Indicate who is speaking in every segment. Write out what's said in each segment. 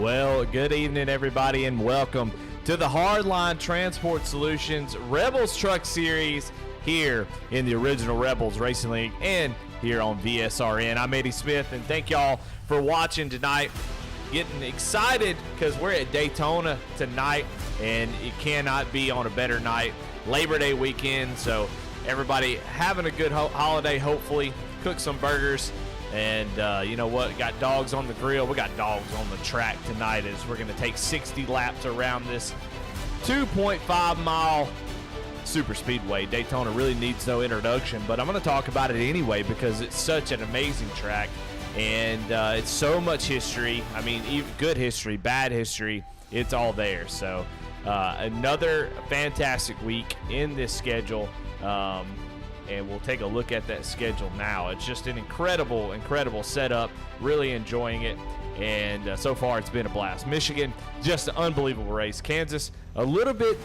Speaker 1: Well, good evening, everybody, and welcome to the Hardline Transport Solutions Rebels Truck Series here in the original Rebels Racing League and here on VSRN. I'm Eddie Smith, and thank y'all for watching tonight. Getting excited because we're at Daytona tonight, and it cannot be on a better night. Labor Day weekend, so everybody having a good holiday, hopefully. Cook some burgers. And you know what? Got dogs on the grill. We got dogs on the track tonight as we're going to take 60 laps around this 2.5-mile super speedway. Daytona really needs no introduction, but I'm going to talk about it anyway because it's such an amazing track. And it's so much history. I mean, even good history, bad history, it's all there. So another fantastic week in this schedule. And we'll take a look at that schedule now. It's just an incredible, incredible setup. Really enjoying it. And so far, it's been a blast. Michigan, just an unbelievable race. Kansas, a little bit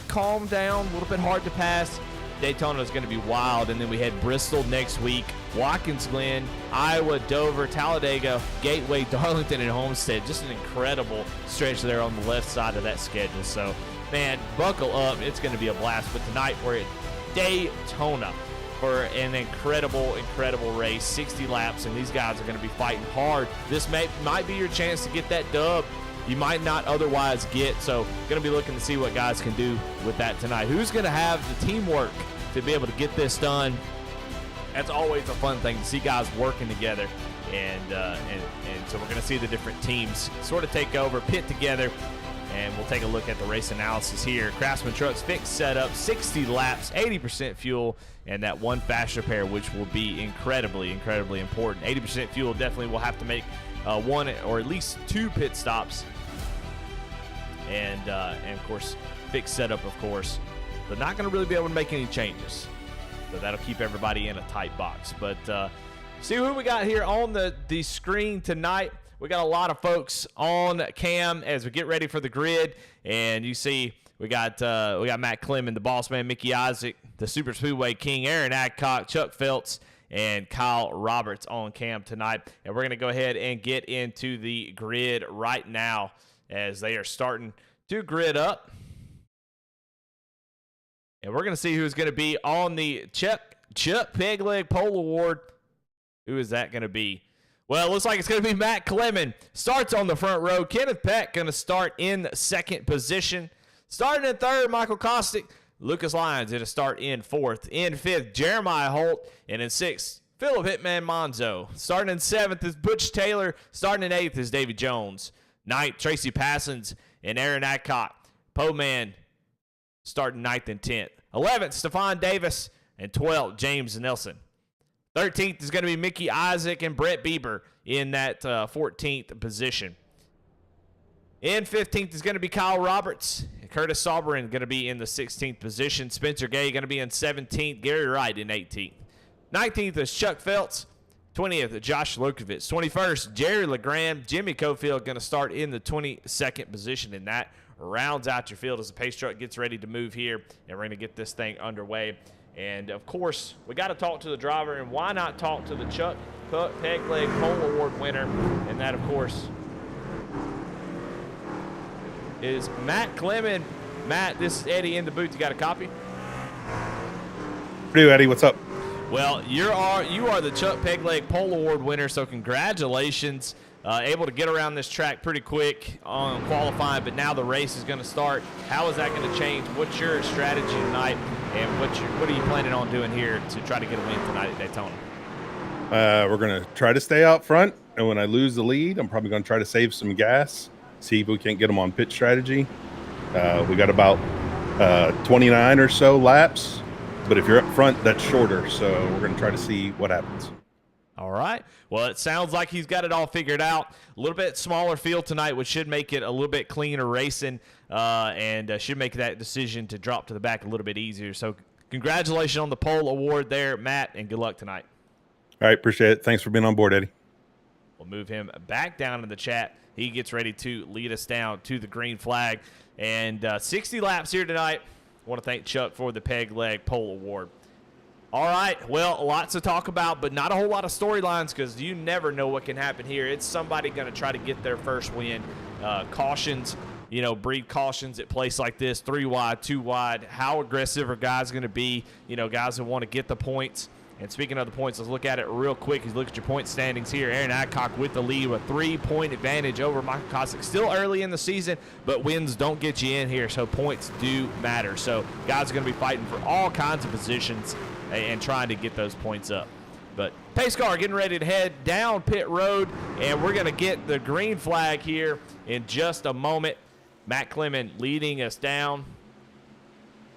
Speaker 1: calmed down, a little bit hard to pass. Daytona is going to be wild. And then we had Bristol next week, Watkins Glen, Iowa, Dover, Talladega, Gateway, Darlington, and Homestead. Just an incredible stretch there on the left side of that schedule. So, man, buckle up. It's going to be a blast. But tonight, we're at Daytona for an incredible, incredible race, 60 laps, and these guys are going to be fighting hard. This might be your chance to get that dub you might not otherwise get, so going to be looking to see what guys can do with that tonight. Who's going to have the teamwork to be able to get this done? That's always a fun thing to see guys working together, and so we're going to see the different teams sort of take over, pit together. And we'll take a look at the race analysis here. Craftsman Trucks fixed setup, 60 laps, 80% fuel, and that one fast repair, which will be incredibly, incredibly important. 80% fuel definitely will have to make one or at least two pit stops. And of course, fixed setup, of course. They're not going to really be able to make any changes. So that'll keep everybody in a tight box. But see who we got here on the screen tonight. We got a lot of folks on cam as we get ready for the grid, and you see we got Matt Clement, the boss man, Mickey Isaac, the Super Speedway King, Aaron Adcock, Chuck Phelps, and Kyle Roberts on cam tonight. And we're going to go ahead and get into the grid right now as they are starting to grid up. And we're going to see who's going to be on the Chuck Pegleg Pole Award. Who is that going to be? Well, it looks like it's going to be Matt Clement. Starts on the front row. Kenneth Peck going to start in second position. Starting in third, Michael Kostick. Lucas Lyons going to start in fourth. In fifth, Jeremiah Holt. And in sixth, Philip Hitman Monzo. Starting in seventh is Butch Taylor. Starting in eighth is Davy Jones. Ninth, Tracy Passons and Aaron Adcock. Poe-Man starting ninth and 10th. 11th, Stephon Davis. And 12th, James Nelson. 13th is going to be Mickey Isaac and Brett Bieber in that 14th position. In 15th is going to be Kyle Roberts. Curtis Sauberin going to be in the 16th position. Spencer Gay going to be in 17th. Gary Wright in 18th. 19th is Chuck Phelps. 20th, Josh Lukovitz. 21st, Jerry LeGrand. Jimmy Cofield going to start in the 22nd position, and that rounds out your field as the pace truck gets ready to move here, and we're going to get this thing underway. And, of course, we got to talk to the driver, and why not talk to the Chuck Pegleg Pole Award winner? And that, of course, is Matt Clement. Matt, this is Eddie in the booth. You got a copy?
Speaker 2: Hey, Eddie. What's up?
Speaker 1: Well, you are the Chuck Pegleg Pole Award winner, so congratulations. Able to get around this track pretty quick on qualifying, but now the race is going to start. How is that going to change? What's your strategy tonight, and what are you planning on doing here to try to get a win tonight at Daytona?
Speaker 2: We're going to try to stay out front, and when I lose the lead, I'm probably going to try to save some gas, see if we can't get them on pit strategy. We got about 29 or so laps, but if you're up front, that's shorter, so we're going to try to see what happens.
Speaker 1: All right. Well, it sounds like he's got it all figured out. A little bit smaller field tonight, which should make it a little bit cleaner racing and should make that decision to drop to the back a little bit easier. So congratulations on the pole award there, Matt, and good luck tonight.
Speaker 2: All right. Appreciate it. Thanks for being on board, Eddie.
Speaker 1: We'll move him back down in the chat. He gets ready to lead us down to the green flag. And 60 laps here tonight. I want to thank Chuck for the Pegleg Pole Award. All right, well, lots to talk about, but not a whole lot of storylines because you never know what can happen here. It's somebody going to try to get their first win. Cautions, breed cautions at place like this, 3 wide, 2 wide. How aggressive are guys going to be? Guys that want to get the points. And speaking of the points, let's look at it real quick. You look at your point standings here. Aaron Adcock with the lead with a 3-point advantage over Michael Kosick. Still early in the season, but wins don't get you in here, so points do matter. So guys are going to be fighting for all kinds of positions and trying to get those points up. But pace car getting ready to head down pit road, and we're going to get the green flag here in just a moment. Matt Clement leading us down.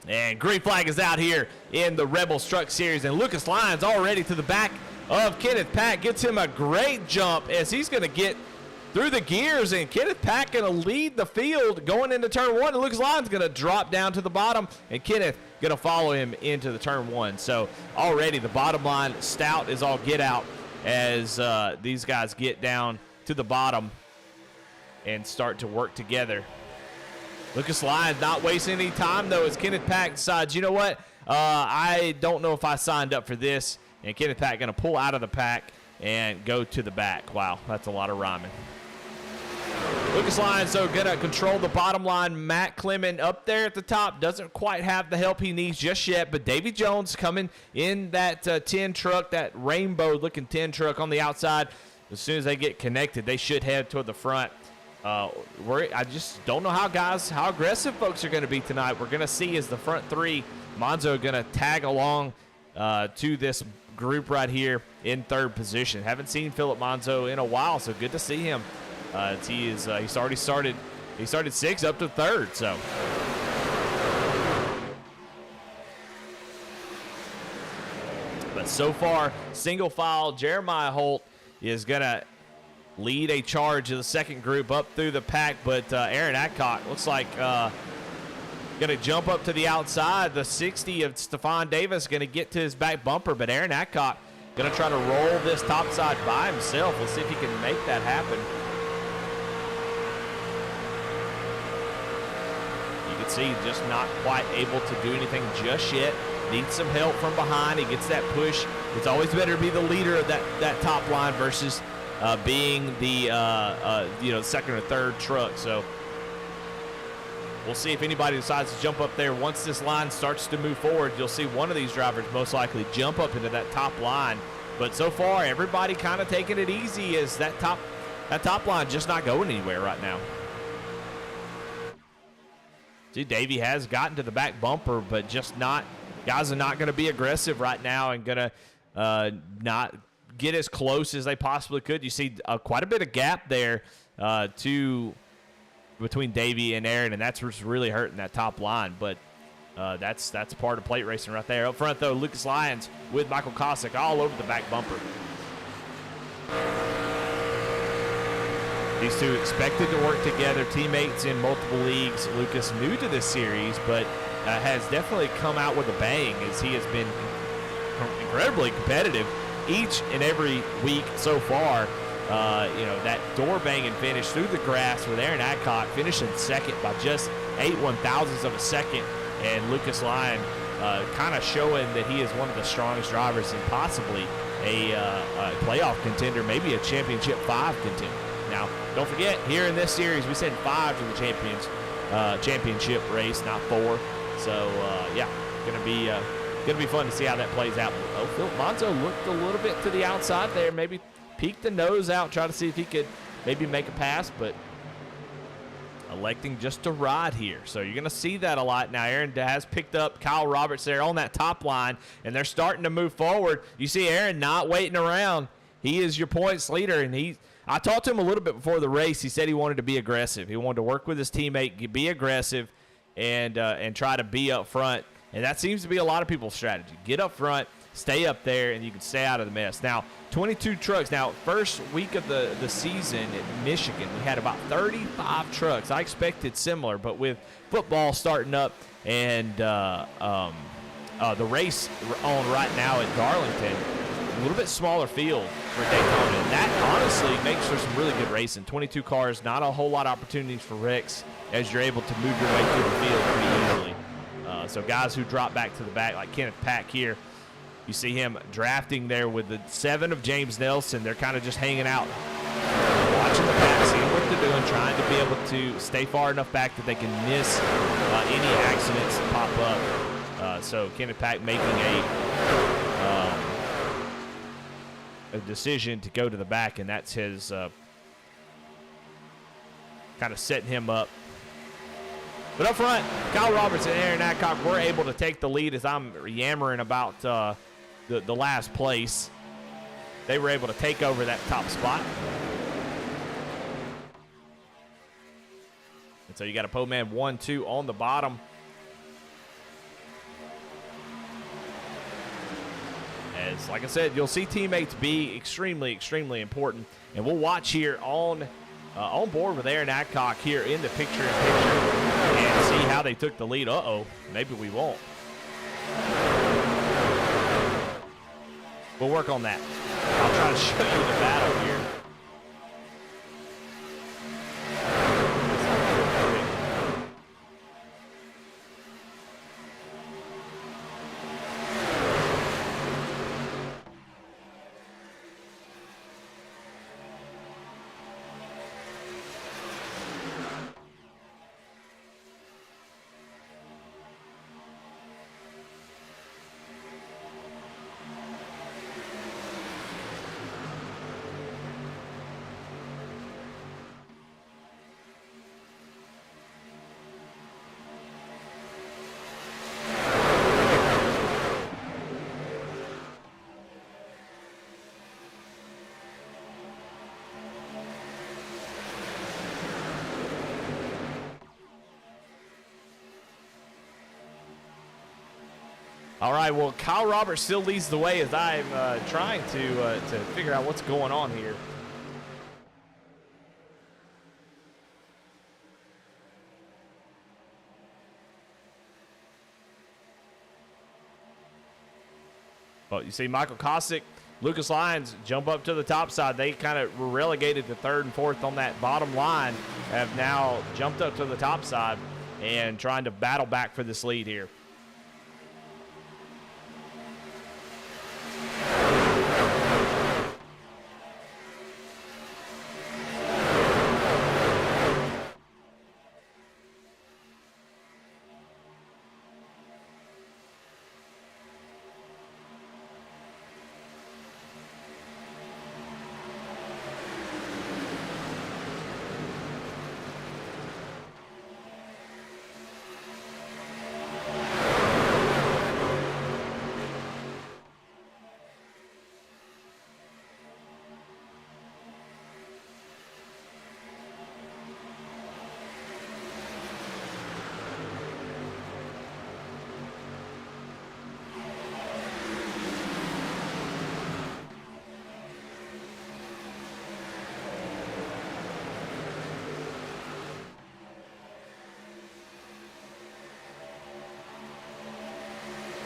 Speaker 1: And green flag is out here in the Rebels Truck Series. And Lucas Lyons already to the back of Kenneth Pack. Gets him a great jump as he's going to get through the gears. And Kenneth Pack going to lead the field going into turn 1. And Lucas Lyons going to drop down to the bottom. And Kenneth going to follow him into the turn 1. So already the bottom line stout is all get out as these guys get down to the bottom and start to work together. Lucas Lyons not wasting any time, though, as Kenneth Pack decides, you know what, I don't know if I signed up for this. And Kenneth Pack going to pull out of the pack and go to the back. Wow, that's a lot of rhyming. Lucas Lyons, so going to control the bottom line. Matt Clement up there at the top doesn't quite have the help he needs just yet. But Davy Jones coming in that 10 truck, that rainbow-looking 10 truck on the outside. As soon as they get connected, they should head toward the front. I just don't know how aggressive folks are going to be tonight. We're going to see as the front 3, Monzo going to tag along to this group right here in 3rd position. Haven't seen Philip Monzo in a while, so good to see him. He's already started. He started 6th up to 3rd. So. But so far, single file, Jeremiah Holt is going to lead a charge of the second group up through the pack, but Aaron Adcock looks like going to jump up to the outside. The 60 of Stephon Davis going to get to his back bumper, but Aaron Adcock going to try to roll this top side by himself. We'll see if he can make that happen. You can see just not quite able to do anything just yet. Needs some help from behind. He gets that push. It's always better to be the leader of that top line versus being the second or third truck. So we'll see if anybody decides to jump up there. Once this line starts to move forward, you'll see one of these drivers most likely jump up into that top line. But so far, everybody kind of taking it easy as that top line just not going anywhere right now. See, Davey has gotten to the back bumper, but just not. Guys are not going to be aggressive right now and going to not get as close as they possibly could. You see quite a bit of gap there between Davey and Aaron, and that's what's really hurting that top line. But that's part of plate racing right there. Up front, though, Lucas Lyons with Michael Kosick all over the back bumper. These two expected to work together, teammates in multiple leagues. Lucas new to this series, but has definitely come out with a bang as he has been incredibly competitive each and every week so far. That door banging finish through the grass with Aaron Adcock finishing second by just 8 1/1000ths of a second, and Lucas Lyon kind of showing that he is one of the strongest drivers and possibly a playoff contender, maybe a championship 5 contender. Now, don't forget, here in this series, we said 5 to the championship race, not 4. So, gonna be fun to see how that plays out. Oh, Philip Monzo looked a little bit to the outside there, maybe peeked the nose out, try to see if he could maybe make a pass, but electing just to ride here. So you're going to see that a lot now. Aaron has picked up Kyle Roberts there on that top line, and they're starting to move forward. You see Aaron not waiting around. He is your points leader, and I talked to him a little bit before the race. He said he wanted to be aggressive. He wanted to work with his teammate, be aggressive, and try to be up front. And that seems to be a lot of people's strategy. Get up front, stay up there, and you can stay out of the mess. Now, 22 trucks. Now, first week of the season in Michigan, we had about 35 trucks. I expected similar, but with football starting up and the race on right now at Darlington, a little bit smaller field for Daytona. And that honestly makes for some really good racing. 22 cars, not a whole lot of opportunities for wrecks as you're able to move your way through the field pretty easily. So guys who drop back to the back, like Kenneth Pack here, You see him drafting there with the 7 of James Nelson. They're kind of just hanging out, watching the pack, seeing what they're doing, trying to be able to stay far enough back that they can miss any accidents that pop up. So Kenneth Pack making a decision to go to the back, and that's his kind of setting him up. But up front, Kyle Roberts and Aaron Adcock were able to take the lead as I'm yammering about the last place. They were able to take over that top spot. And so you got a pole man 1-2 on the bottom. As, like I said, you'll see teammates be extremely, extremely important. And we'll watch here on board with Aaron Adcock here in the picture-in-picture and see how they took the lead. Uh-oh, maybe we won't. We'll work on that. I'll try to show you the battle here. All right, well, Kyle Roberts still leads the way as I'm trying to figure out what's going on here. Well, you see Michael Kosick, Lucas Lyons jump up to the top side. They kind of were relegated to 3rd and 4th on that bottom line, have now jumped up to the top side and trying to battle back for this lead here.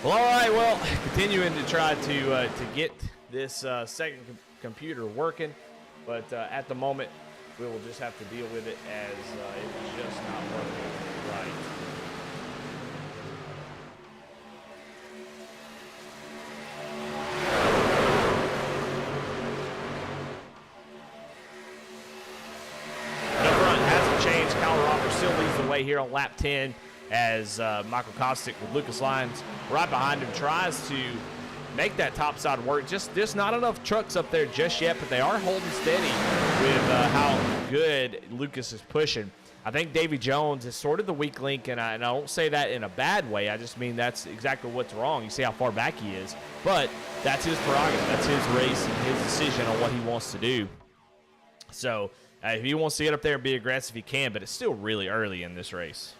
Speaker 1: Well, all right, well, continuing to try to get this second computer working, but at the moment, we will just have to deal with it as it's just not working right. The front hasn't changed. Kyle Roberts still leads the way here on lap 10 as Michael Kosick with Lucas Lyons right behind him tries to make that top side work. Just there's not enough trucks up there just yet, but they are holding steady with how good Lucas is pushing. I think Davy Jones is sort of the weak link, and I don't say that in a bad way. I just mean that's exactly what's wrong. You see how far back he is, but that's his prerogative. That's his race and his decision on what he wants to do. So if he wants to get up there and be aggressive, he can, but it's still really early in this race.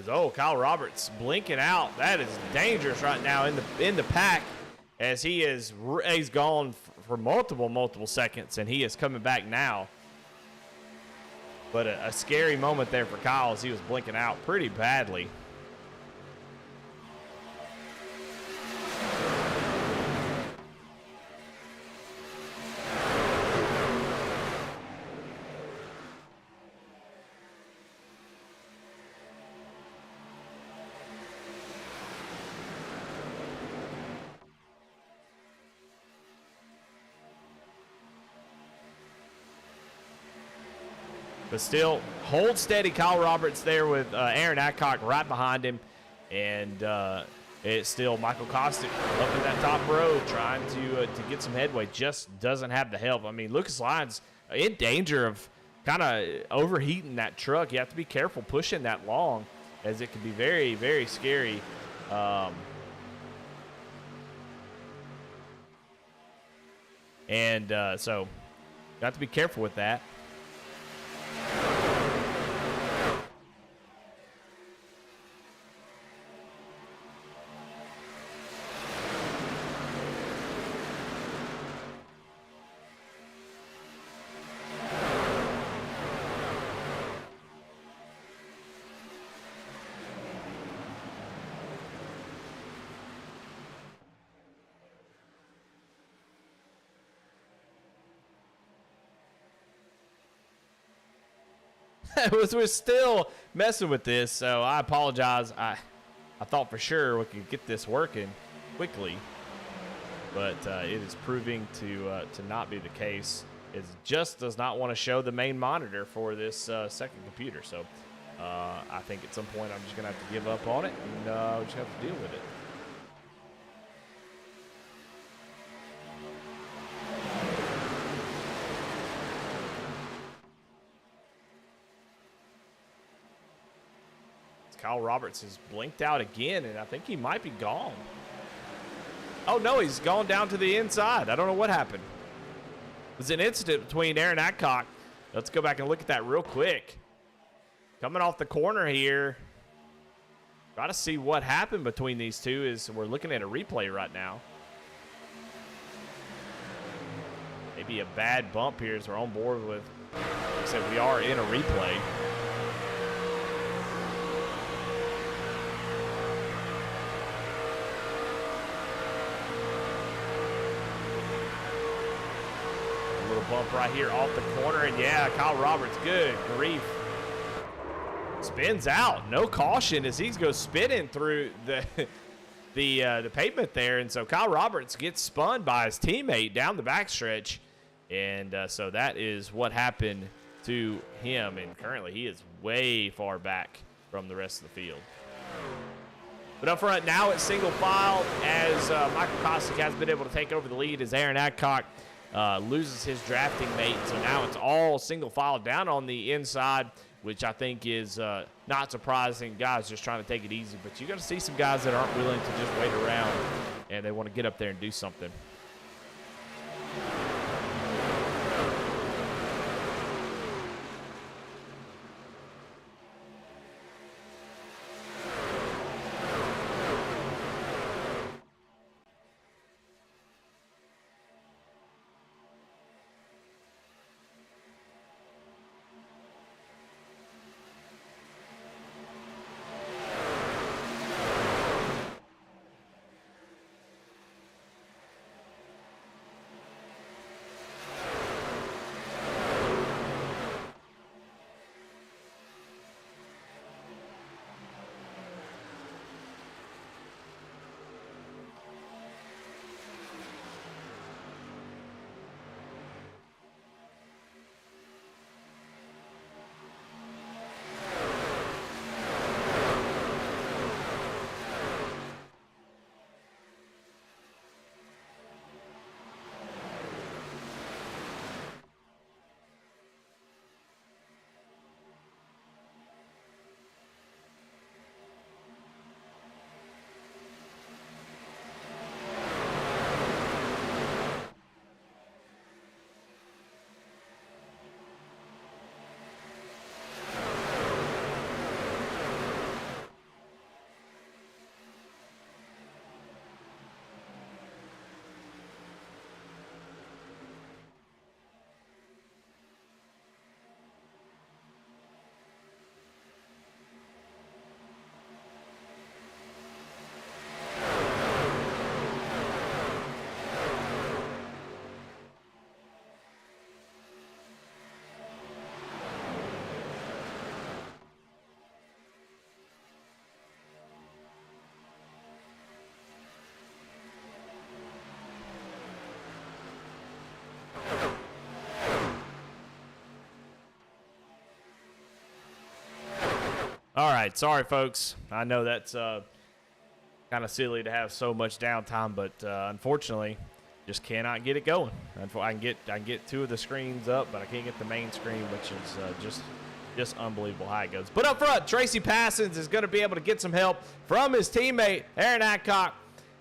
Speaker 1: Oh, Kyle Roberts blinking out. That is dangerous right now in the pack, as he's gone for multiple seconds, and he is coming back now. But a scary moment there for Kyle, as he was blinking out pretty badly. But still, hold steady, Kyle Roberts there with Aaron Adcock right behind him. And it's still Michael Kostick up in that top row trying to get some headway. Just doesn't have the help. I mean, Lucas Lyons in danger of kind of overheating that truck. You have to be careful pushing that long, as it can be very, very scary. So you have to be careful with that. We're still messing with this, so I apologize. I thought for sure we could get this working quickly, but it is proving to not be the case. It just does not want to show the main monitor for this second computer. So I think at some point I'm just going to have to give up on it, and we just have to deal with it. Kyle Roberts has blinked out again, and I think he might be gone. Oh, no, he's gone down to the inside. I don't know what happened. It was an incident between Aaron Adcock. Let's go back and look at that real quick. Coming off the corner here. Got to see what happened between these two, as we're looking at a replay right now. Maybe a bad bump here as we're on board with, like I said, we are in a replay. Bump right here off the corner, and yeah, Kyle Roberts, good grief, spins out, no caution as he goes spinning through the pavement there, and so Kyle Roberts gets spun by his teammate down the backstretch, and so that is what happened to him, and currently he is way far back from the rest of the field. But up front now it's single file, as Michael Kostick has been able to take over the lead as Aaron Adcock loses his drafting mate. So now it's all single file down on the inside, which I think is not surprising. Guys just trying to take it easy. But you're going to see some guys that aren't willing to just wait around, and they want to get up there and do something. All right, sorry folks. I know that's kind of silly to have so much downtime, but unfortunately, just cannot get it going. I can get two of the screens up, but I can't get the main screen, which is just unbelievable how it goes. But up front, Tracy Passons is going to be able to get some help from his teammate Aaron Adcock,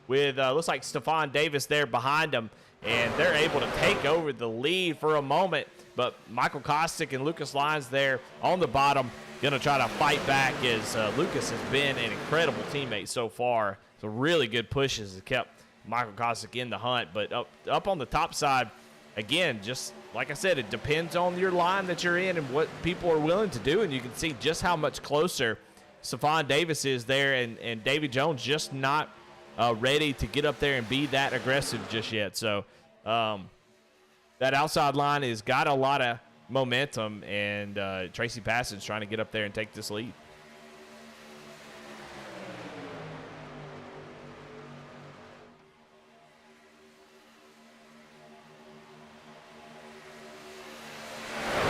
Speaker 1: with looks like Stephon Davis there behind him, and they're able to take over the lead for a moment. But Michael Kostick and Lucas Lyons there on the bottom, going to try to fight back, as Lucas has been an incredible teammate so far. So really good pushes have kept Michael Kostick in the hunt. But up on the top side, again, just like I said, it depends on your line that you're in and what people are willing to do. And you can see just how much closer Stephon Davis is there, and Davy Jones just not ready to get up there and be that aggressive just yet. So that outside line has got a lot of momentum, and Tracy Passons trying to get up there and take this lead.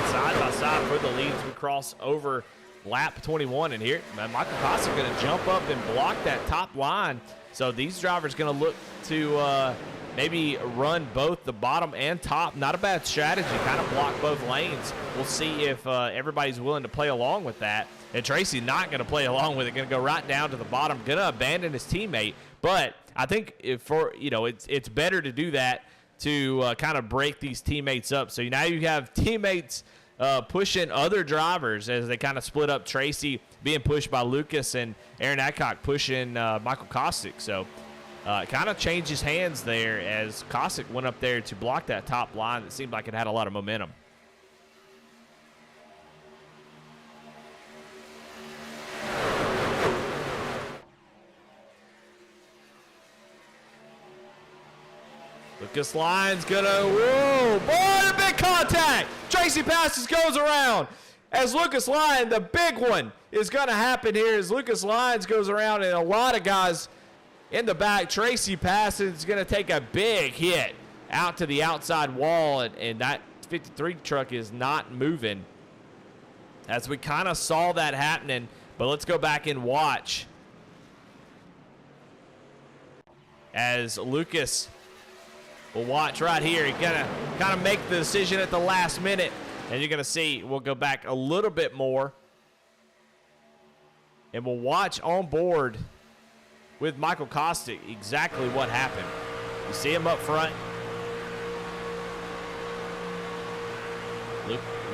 Speaker 1: Side by side for the leads, we cross over lap 21, and here Michael Kostick going to jump up and block that top line. So these drivers going to look to maybe run both the bottom and top. Not a bad strategy, kind of block both lanes. We'll see if everybody's willing to play along with that. And Tracy not going to play along with it, going to go right down to the bottom, going to abandon his teammate. But I think it's better to do that to kind of break these teammates up. So now you have teammates pushing other drivers as they kind of split up. Tracy being pushed by Lucas, and Aaron Adcock pushing Michael Kostick. So it kind of changes hands there as Kostick went up there to block that top line that seemed like it had a lot of momentum. Lucas Lyons gonna, whoa, boy, a big contact. Tracy Passons goes around as Lucas Lyons, the big one is gonna happen here as Lucas Lyons goes around, and a lot of guys in the back. Tracy Passons is gonna take a big hit out to the outside wall, and that 53 truck is not moving as we kind of saw that happening. But let's go back and watch as Lucas will watch right here. He's gonna kind of make the decision at the last minute, and you're gonna see, we'll go back a little bit more and we'll watch on board with Michael Kostick exactly what happened. You see him up front.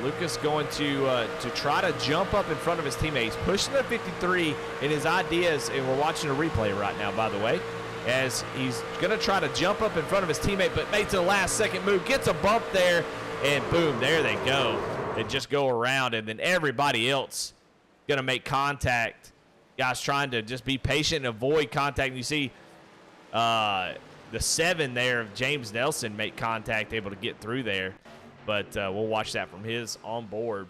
Speaker 1: Lucas going to try to jump up in front of his teammates, pushing the 53 in his ideas, and we're watching a replay right now, by the way, as he's going to try to jump up in front of his teammate, but makes a last-second move, gets a bump there, and boom, there they go. They just go around, and then everybody else going to make contact. Guys trying to just be patient and avoid contact. And you see the 7 there of James Nelson make contact, able to get through there. But we'll watch that from his on board.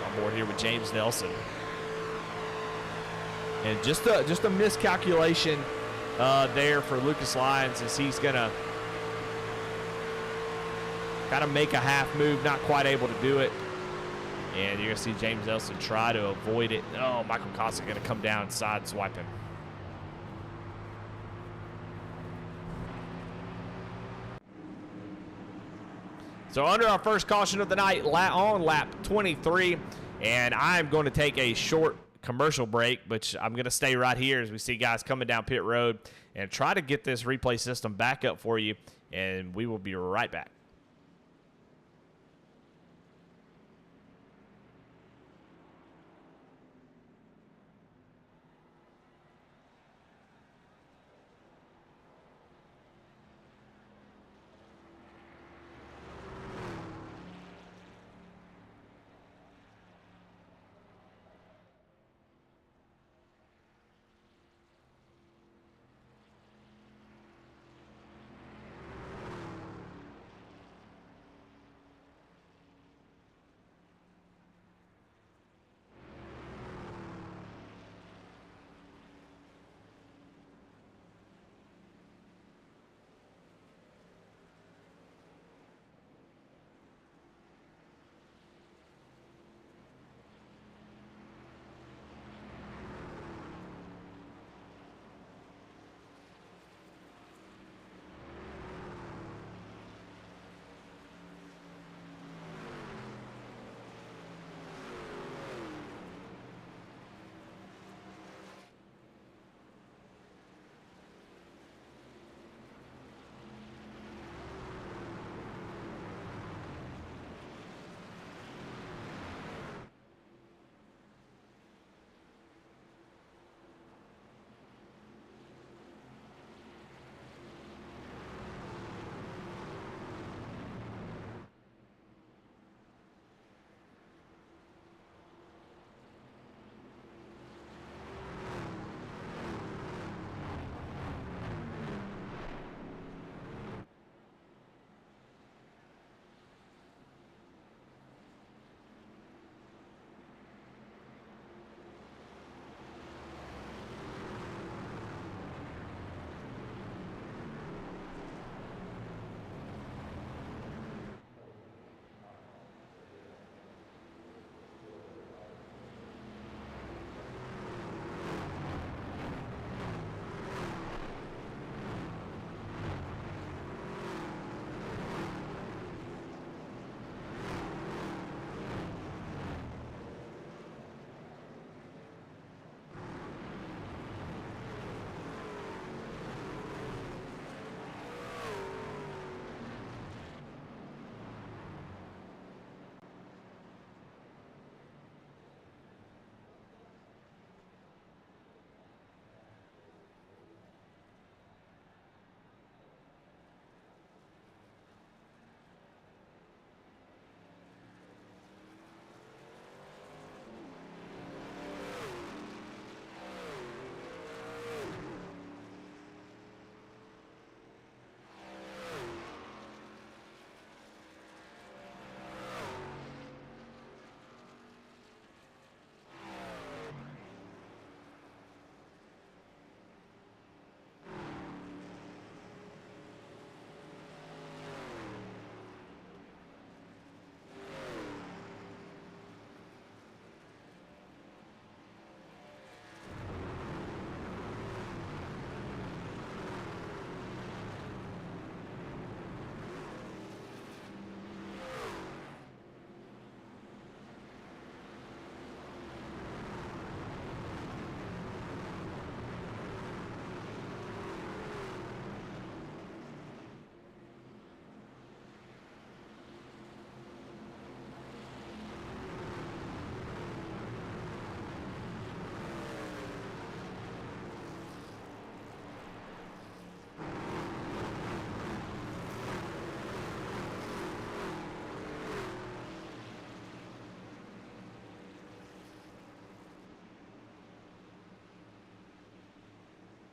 Speaker 1: On board here with James Nelson. And just a miscalculation there for Lucas Lyons, as he's going to kind of make a half move, not quite able to do it. And you're going to see James Nelson try to avoid it. Oh, Michael Kostick going to come down and sideswipe him. So under our first caution of the night, on lap 23, and I'm going to take a short commercial break, which I'm going to stay right here as we see guys coming down pit road and try to get this replay system back up for you, and we will be right back.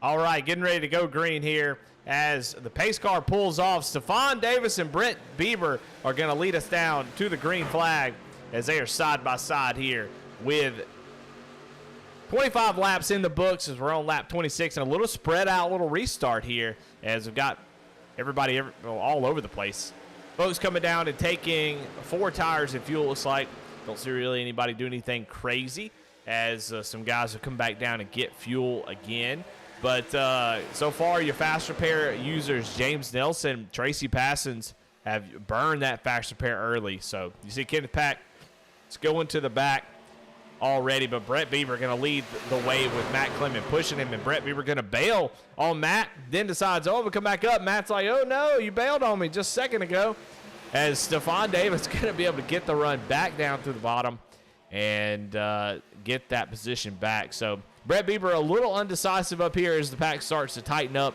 Speaker 1: All right, getting ready to go green here as the pace car pulls off. Stephon Davis and Brett Bieber are going to lead us down to the green flag as they are side by side here with 25 laps in the books as we're on lap 26 and a little spread out, little restart here as we've got everybody all over the place. Folks coming down and taking 4 tires and fuel, looks like. Don't see really anybody do anything crazy as some guys have come back down and get fuel again. But so far, your fast repair users, James Nelson, Tracy Passons, have burned that fast repair early. So you see Kenneth Pack, it's going to the back already, but Brett Bieber going to lead the way with Matt Clement pushing him, and Brett Bieber going to bail on Matt, then decides, oh, we'll come back up. Matt's like, oh, no, you bailed on me just a second ago, as Stephon Davis going to be able to get the run back down to the bottom and get that position back. So Brett Bieber a little undecisive up here as the pack starts to tighten up.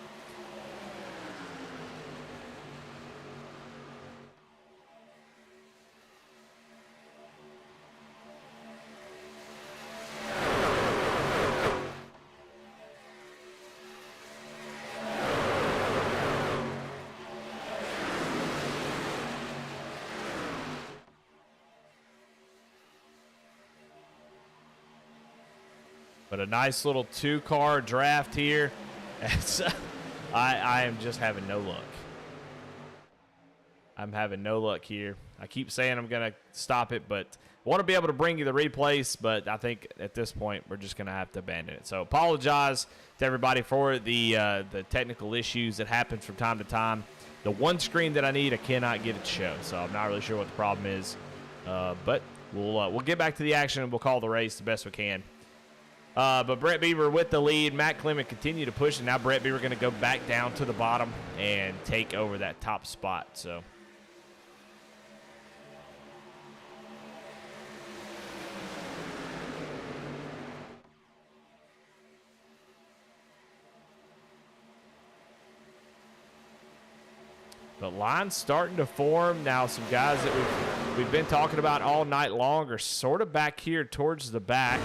Speaker 1: But a nice little 2-car draft here. I am just having no luck. I'm having no luck here. I keep saying I'm going to stop it, but I want to be able to bring you the replays, but I think at this point we're just going to have to abandon it. So apologize to everybody for the technical issues that happen from time to time. The one screen that I need, I cannot get it to show, so I'm not really sure what the problem is. But we'll get back to the action and we'll call the race the best we can. But Brett Bieber with the lead. Matt Clement continue to push, and now Brett Bieber going to go back down to the bottom and take over that top spot. So but lines starting to form now. Some guys that we've been talking about all night long are sort of back here towards the back.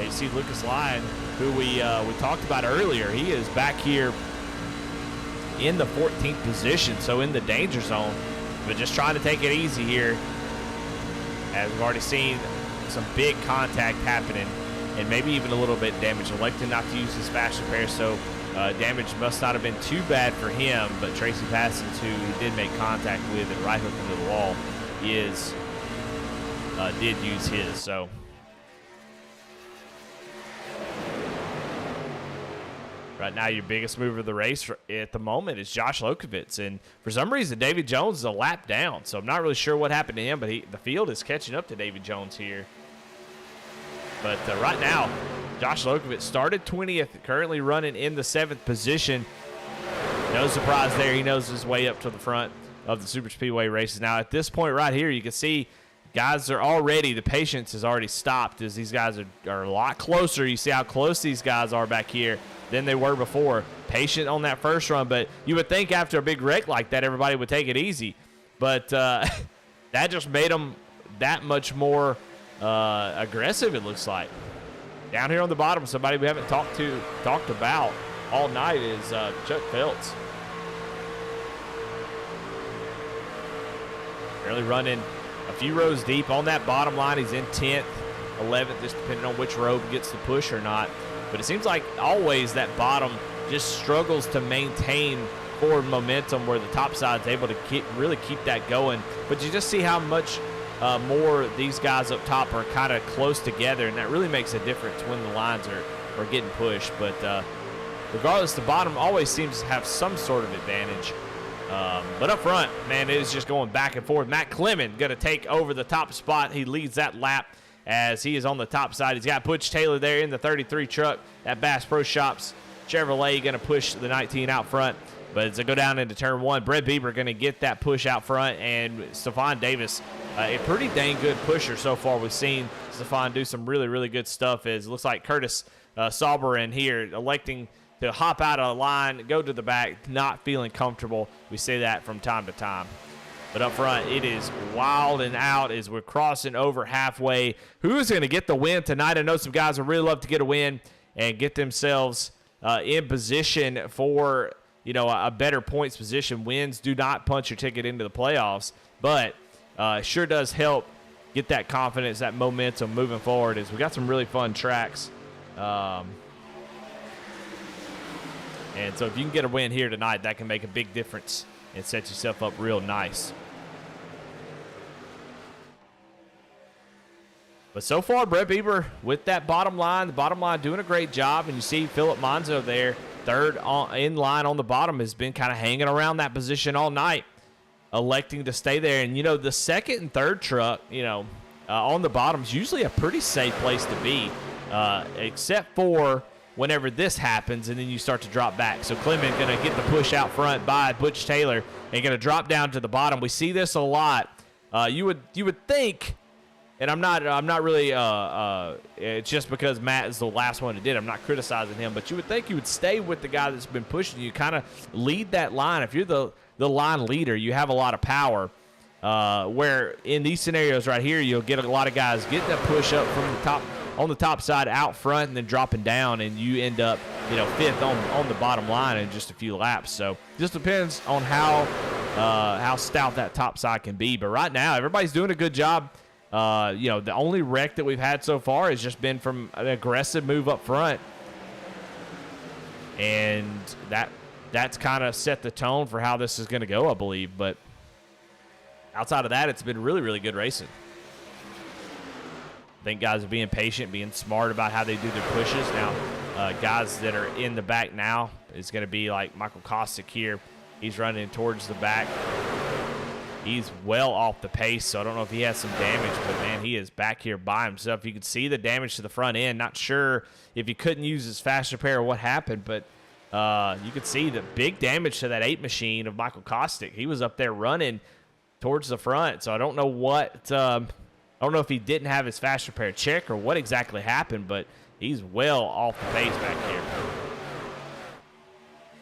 Speaker 1: You see Lucas Lyon, who we talked about earlier. He is back here in the 14th position, so in the danger zone, but just trying to take it easy here, as we've already seen some big contact happening and maybe even a little bit of damage. Elected not to use his fast repair, so damage must not have been too bad for him, but Tracy Passons, who he did make contact with and right hook into the wall, did use his. So right now, your biggest mover of the race at the moment is Josh Lokovitz. And for some reason, David Jones is a lap down. So I'm not really sure what happened to him, but the field is catching up to David Jones here. But right now, Josh Lokovitz started 20th, currently running in the 7th position. No surprise there. He knows his way up to the front of the Super Speedway races. Now, at this point right here, you can see guys are already, the patience has already stopped as these guys are a lot closer. You see how close these guys are back here than they were before. Patient on that first run, but you would think after a big wreck like that, everybody would take it easy. But that just made them that much more aggressive, it looks like. Down here on the bottom, somebody we haven't talked about all night is Chuck Phelps. Barely running a few rows deep on that bottom line. He's in 10th, 11th, just depending on which row gets the push or not. But it seems like always that bottom just struggles to maintain forward momentum where the top side's able to really keep that going. But you just see how much more these guys up top are kind of close together, and that really makes a difference when the lines are getting pushed. But regardless, the bottom always seems to have some sort of advantage. But up front, man, it is just going back and forth. Matt Clement going to take over the top spot. He leads that lap as he is on the top side. He's got Butch Taylor there in the 33 truck. That Bass Pro Shops Chevrolet going to push the 19 out front. But as they go down into turn one, Brett Bieber going to get that push out front, and Stephon Davis, a pretty dang good pusher so far. We've seen Stephon do some really, really good stuff. As it looks like Curtis Sauber in here electing to hop out of the line, go to the back, not feeling comfortable. We say that from time to time. But up front, it is wild and out as we're crossing over halfway. Who's going to get the win tonight? I know some guys would really love to get a win and get themselves in position for, a better points position wins do not punch your ticket into the playoffs, but it sure does help get that confidence, that momentum moving forward, as we got some really fun tracks. And so if you can get a win here tonight, that can make a big difference and set yourself up real nice. But so far, Brett Bieber with that bottom line, the bottom line doing a great job. And you see Philip Monzo there, third in line on the bottom, has been kind of hanging around that position all night, electing to stay there. And, the second and third truck, on the bottom is usually a pretty safe place to be, except for whenever this happens and then you start to drop back. So Clement going to get the push out front by Butch Taylor and going to drop down to the bottom. We see this a lot. You would think, and I'm not really, it's just because Matt is the last one that did. I'm not criticizing him, but you would think you would stay with the guy that's been pushing you, kind of lead that line. If you're the line leader, you have a lot of power. Where in these scenarios right here, you'll get a lot of guys getting that push up from the top, on the top side out front, and then dropping down, and you end up, fifth on the bottom line in just a few laps. So just depends on how stout that top side can be. But right now, everybody's doing a good job. The only wreck that we've had so far has just been from an aggressive move up front, and that's kind of set the tone for how this is going to go, I believe. But outside of that, it's been really, really good racing. I think guys are being patient, being smart about how they do their pushes. Now, guys that are in the back now is going to be like Michael Kostick here. He's running towards the back. He's well off the pace, so I don't know if he has some damage, but, man, he is back here by himself. You can see the damage to the front end. Not sure if he couldn't use his fast repair or what happened, but you could see the big damage to that 8 machine of Michael Kostick. He was up there running towards the front, so I don't know what I don't know if he didn't have his fast repair check or what exactly happened, but he's well off the pace back here.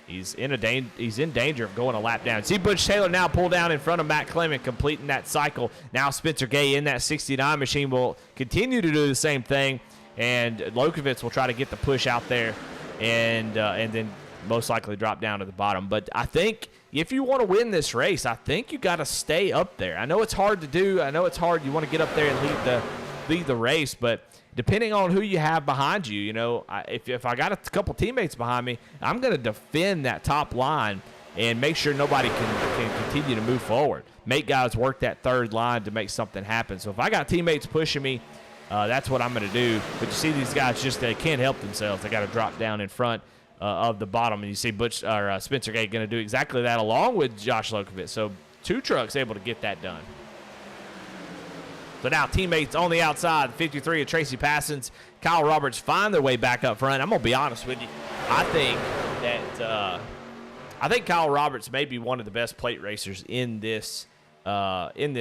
Speaker 1: He's in danger of going a lap down. See Butch Taylor now pull down in front of Matt Clement, completing that cycle. Now Spencer Gay in that 69 machine will continue to do the same thing, and Lokovitz will try to get the push out there, and then most likely drop down to the bottom. But I think if you want to win this race, I think you got to stay up there. I know it's hard to do. I know it's hard. You want to get up there and lead the race, but depending on who you have behind you, if I got a couple teammates behind me, I'm going to defend that top line and make sure nobody can continue to move forward. Make guys work that third line to make something happen. So if I got teammates pushing me, that's what I'm going to do. But you see these guys they can't help themselves. They got to drop down in front of the bottom, and you see Spencer Gay going to do exactly that along with Josh Lokovitz. So 2 trucks able to get that done. So now teammates on the outside, 53 of Tracy Passons, Kyle Roberts find their way back up front. I'm going to be honest with you. I think Kyle Roberts may be one of the best plate racers in this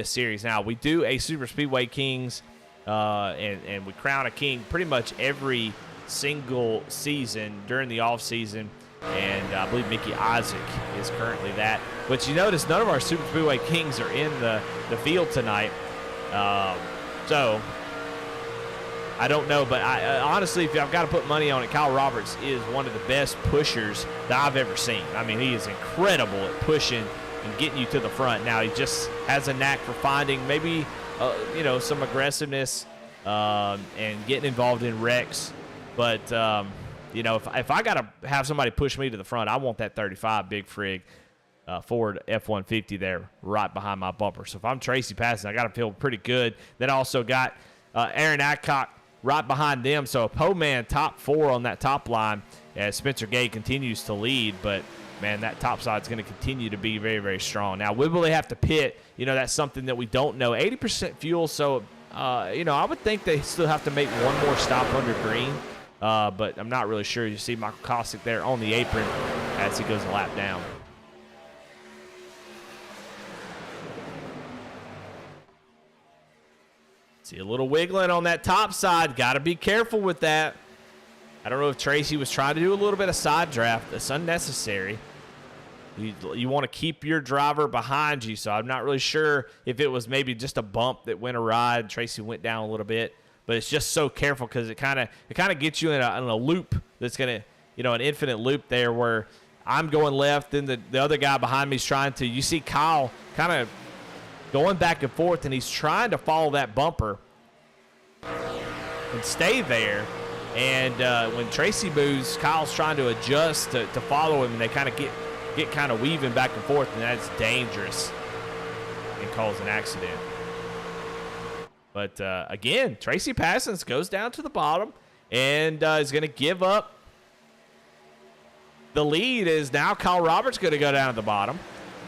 Speaker 1: series. Now, we do a Super Speedway Kings, and we crown a king pretty much every single season during the off season, and I believe Mickey Isaac is currently that. But you notice none of our Super Speedway Kings are in the field tonight. So I don't know, but I honestly, if I've got to put money on it, Kyle Roberts is one of the best pushers that I've ever seen. I mean, he is incredible at pushing and getting you to the front. Now, he just has a knack for finding maybe, some aggressiveness and getting involved in wrecks. But, if I got to have somebody push me to the front, I want that 35 Big Frig Ford F-150 there right behind my bumper. So if I'm Tracy Passons, I got to feel pretty good. Then I also got Aaron Adcock right behind them. So a Po-Man top 4 on that top line as Spencer Gay continues to lead. But, man, that top side is going to continue to be very, very strong. Now, will they have to pit? That's something that we don't know. 80% fuel, so, I would think they still have to make one more stop under green. But I'm not really sure. You see Michael Kostick there on the apron as he goes a lap down. See a little wiggling on that top side. Got to be careful with that. I don't know if Tracy was trying to do a little bit of side draft. That's unnecessary. You want to keep your driver behind you, so I'm not really sure if it was maybe just a bump that went awry. Tracy went down a little bit. But it's just so careful because it kind of gets you in a loop that's going to, an infinite loop there where I'm going left, then the other guy behind me is trying to. You see Kyle kind of going back and forth, and he's trying to follow that bumper and stay there. And when Tracy moves, Kyle's trying to adjust to follow him, and they kind of get kind of weaving back and forth, and that's dangerous and cause an accident. But again, Tracy Passons goes down to the bottom and is going to give up the lead. Is now Kyle Roberts going to go down to the bottom.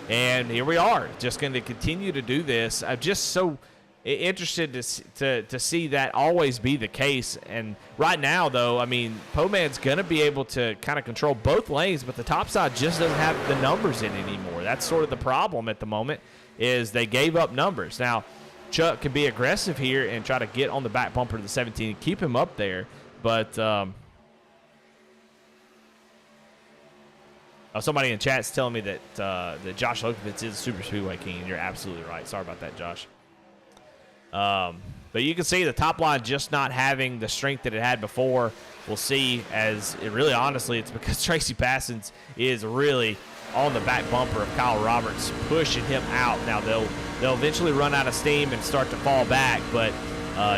Speaker 1: And here we are, just going to continue to do this. I'm just so interested to see that always be the case. And right now, though, I mean, Poman's going to be able to kind of control both lanes, but the top side just doesn't have the numbers in it anymore. That's sort of the problem at the moment, is they gave up numbers. Now, Chuck can be aggressive here and try to get on the back bumper to the 17 and keep him up there, but somebody in chat's telling me that Josh Lokovitz is a super speedway king, and you're absolutely right. Sorry about that, Josh. But you can see the top line just not having the strength that it had before. We'll see, as it really, honestly, it's because Tracy Passons is really on the back bumper of Kyle Roberts, pushing him out. Now they'll eventually run out of steam and start to fall back, but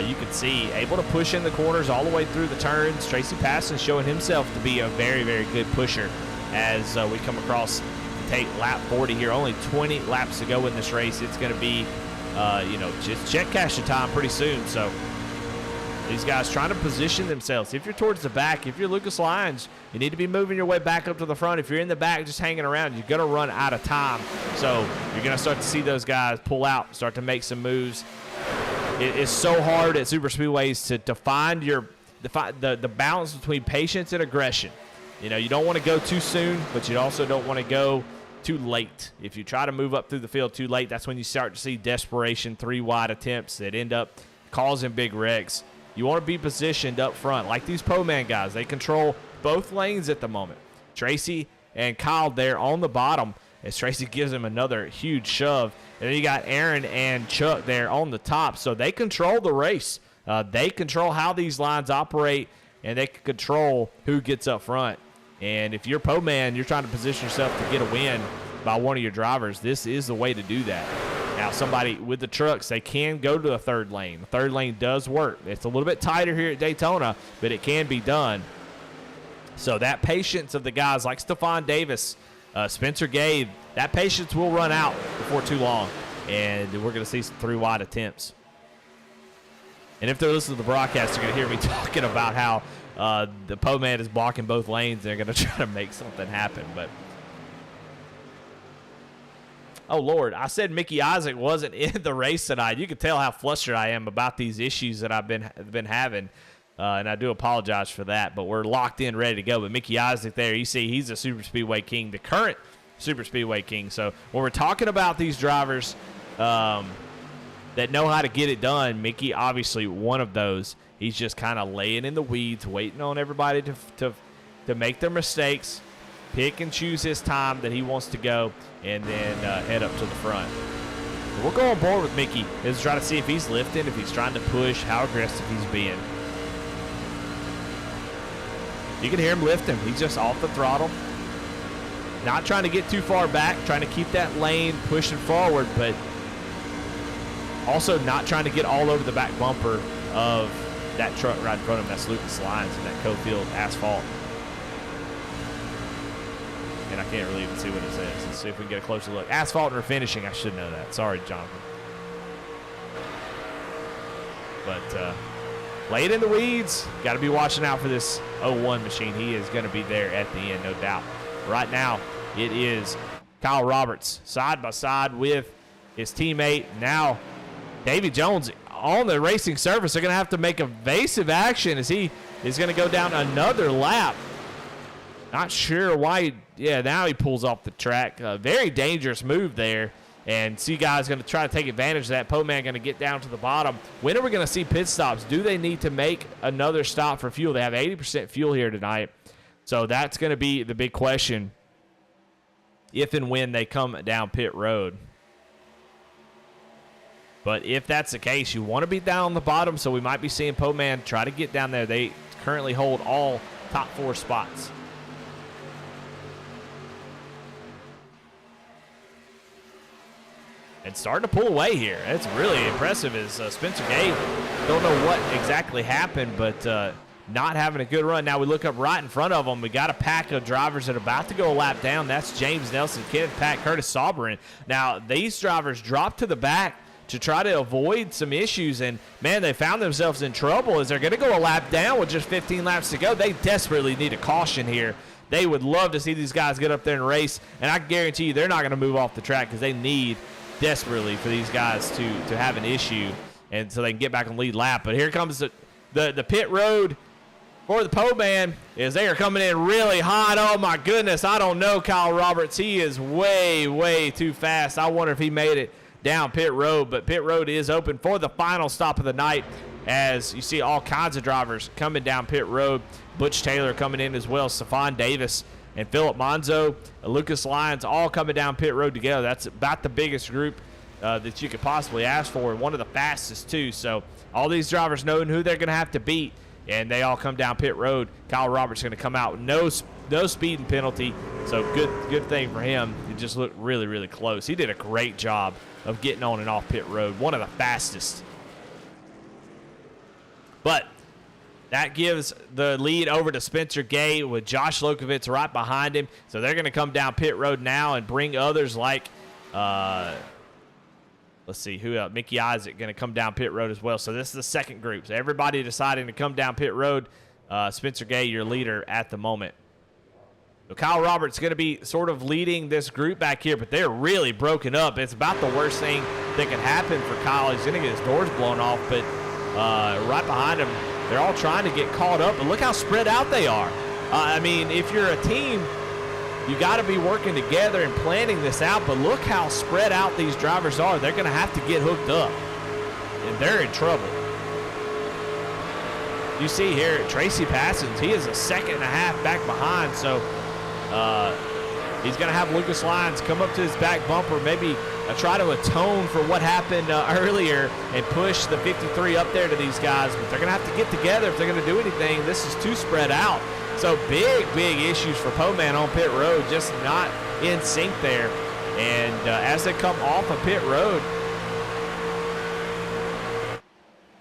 Speaker 1: you can see able to push in the corners all the way through the turns. Tracy Passons showing himself to be a very, very good pusher as we come across to take lap 40 here. Only 20 laps to go in this race. It's going to be just check cash time pretty soon. So these guys trying to position themselves. If you're towards the back, if you're Lucas Lyons, you need to be moving your way back up to the front. If you're in the back just hanging around, you're going to run out of time. So you're going to start to see those guys pull out, start to make some moves. It's so hard at super speedways to find the balance between patience and aggression. You don't want to go too soon, but you also don't want to go too late. If you try to move up through the field too late, that's when you start to see desperation, 3-wide attempts that end up causing big wrecks. You want to be positioned up front, like these Poman guys. They control both lanes at the moment. Tracy and Kyle there on the bottom as Tracy gives him another huge shove. And then you got Aaron and Chuck there on the top. So they control the race. They control how these lines operate, and they can control who gets up front. And if you're Poman, you're trying to position yourself to get a win by one of your drivers, this is the way to do that. Now, somebody with the trucks, they can go to the third lane. The third lane does work. It's a little bit tighter here at Daytona, but it can be done. So that patience of the guys like Stephon Davis, Spencer Gabe, that patience will run out before too long, and we're going to see some 3-wide attempts. And if they're listening to the broadcast, they're going to hear me talking about how the Poman is blocking both lanes. They're going to try to make something happen, but oh, Lord, I said Mickey Isaac wasn't in the race tonight. You can tell how flustered I am about these issues that I've been having, and I do apologize for that, but we're locked in, ready to go. But Mickey Isaac there, you see he's a Super Speedway king, the current Super Speedway king. So when we're talking about these drivers that know how to get it done, Mickey obviously one of those. He's just kind of laying in the weeds, waiting on everybody to make their mistakes, pick and choose his time that he wants to go, and then head up to the front. We'll go on board with Mickey. Let's try to see if he's lifting, if he's trying to push, how aggressive he's being. You can hear him lifting. He's just off the throttle. Not trying to get too far back, trying to keep that lane pushing forward, but also not trying to get all over the back bumper of that truck right in front of him. That's Lucas Lyons and that Cofield asphalt. And I can't really even see what it says. Let's see if we can get a closer look. Asphalt and refinishing. I should know that. Sorry, Jonathan. But late in the weeds. Got to be watching out for this 01 machine. He is going to be there at the end, no doubt. Right now, it is Kyle Roberts side by side with his teammate. Now, Davy Jones on the racing surface. They're going to have to make evasive action as he is going to go down another lap. Not sure why. Now he pulls off the track. Very dangerous move there. And see guys going to try to take advantage of that. Poman going to get down to the bottom. When are we going to see pit stops? Do they need to make another stop for fuel? They have 80% fuel here tonight. So that's going to be the big question if and when they come down pit road. But if that's the case, you want to be down on the bottom, so we might be seeing Poman try to get down there. They currently hold all top 4 spots. and starting to pull away here. It's really impressive as Spencer Gay, don't know what exactly happened, but not having a good run. Now we look up right in front of them. We got a pack of drivers that are about to go a lap down. That's James Nelson, Kenneth Pack, Curtis Sauberin. Now these drivers dropped to the back to try to avoid some issues, and man, they found themselves in trouble as they're going to go a lap down with just 15 laps to go. They desperately need a caution here. They would love to see these guys get up there and race, and I guarantee you they're not going to move off the track because they need desperately for these guys to have an issue and so they can get back on lead lap. But here comes the pit road for the Po Man as they are coming in really hot. Oh my goodness, I don't know Kyle Roberts. He is way too fast. I wonder if he made it down pit road, but pit road is open for the final stop of the night as you see all kinds of drivers coming down pit road. Butch Taylor coming in as well, Stephon Davis and Philip Monzo, Lucas Lyons all coming down pit road together. That's about the biggest group that you could possibly ask for, and one of the fastest too. So all these drivers knowing who they're going to have to beat, and they all come down pit road. Kyle Roberts going to come out with no speeding penalty, so good thing for him. He just looked really close. He did a great job of getting on and off pit road, one of the fastest. But that gives the lead over to Spencer Gay with Josh Lokovitz right behind him. So they're going to come down pit road now and bring others like, let's see, who else? Mickey Isaac going to come down pit road as well. So this is the second group. So everybody deciding to come down pit road. Spencer Gay, your leader at the moment. So Kyle Roberts going to be sort of leading this group back here, but they're really broken up. It's about the worst thing that could happen for Kyle. He's going to get his doors blown off, but right behind him, they're all trying to get caught up, but look how spread out they are. I mean, if you're a team, you got to be working together and planning this out, but look how spread out these drivers are. They're going to have to get hooked up, and they're in trouble. You see here, Tracy Passons, he is a second and a half back behind, so he's going to have Lucas Lyons come up to his back bumper, maybe try to atone for what happened earlier and push the 53 up there to these guys. But they're going to have to get together if they're going to do anything. This is too spread out. So big issues for Po Man on pit road, just not in sync there. And as they come off of pit road,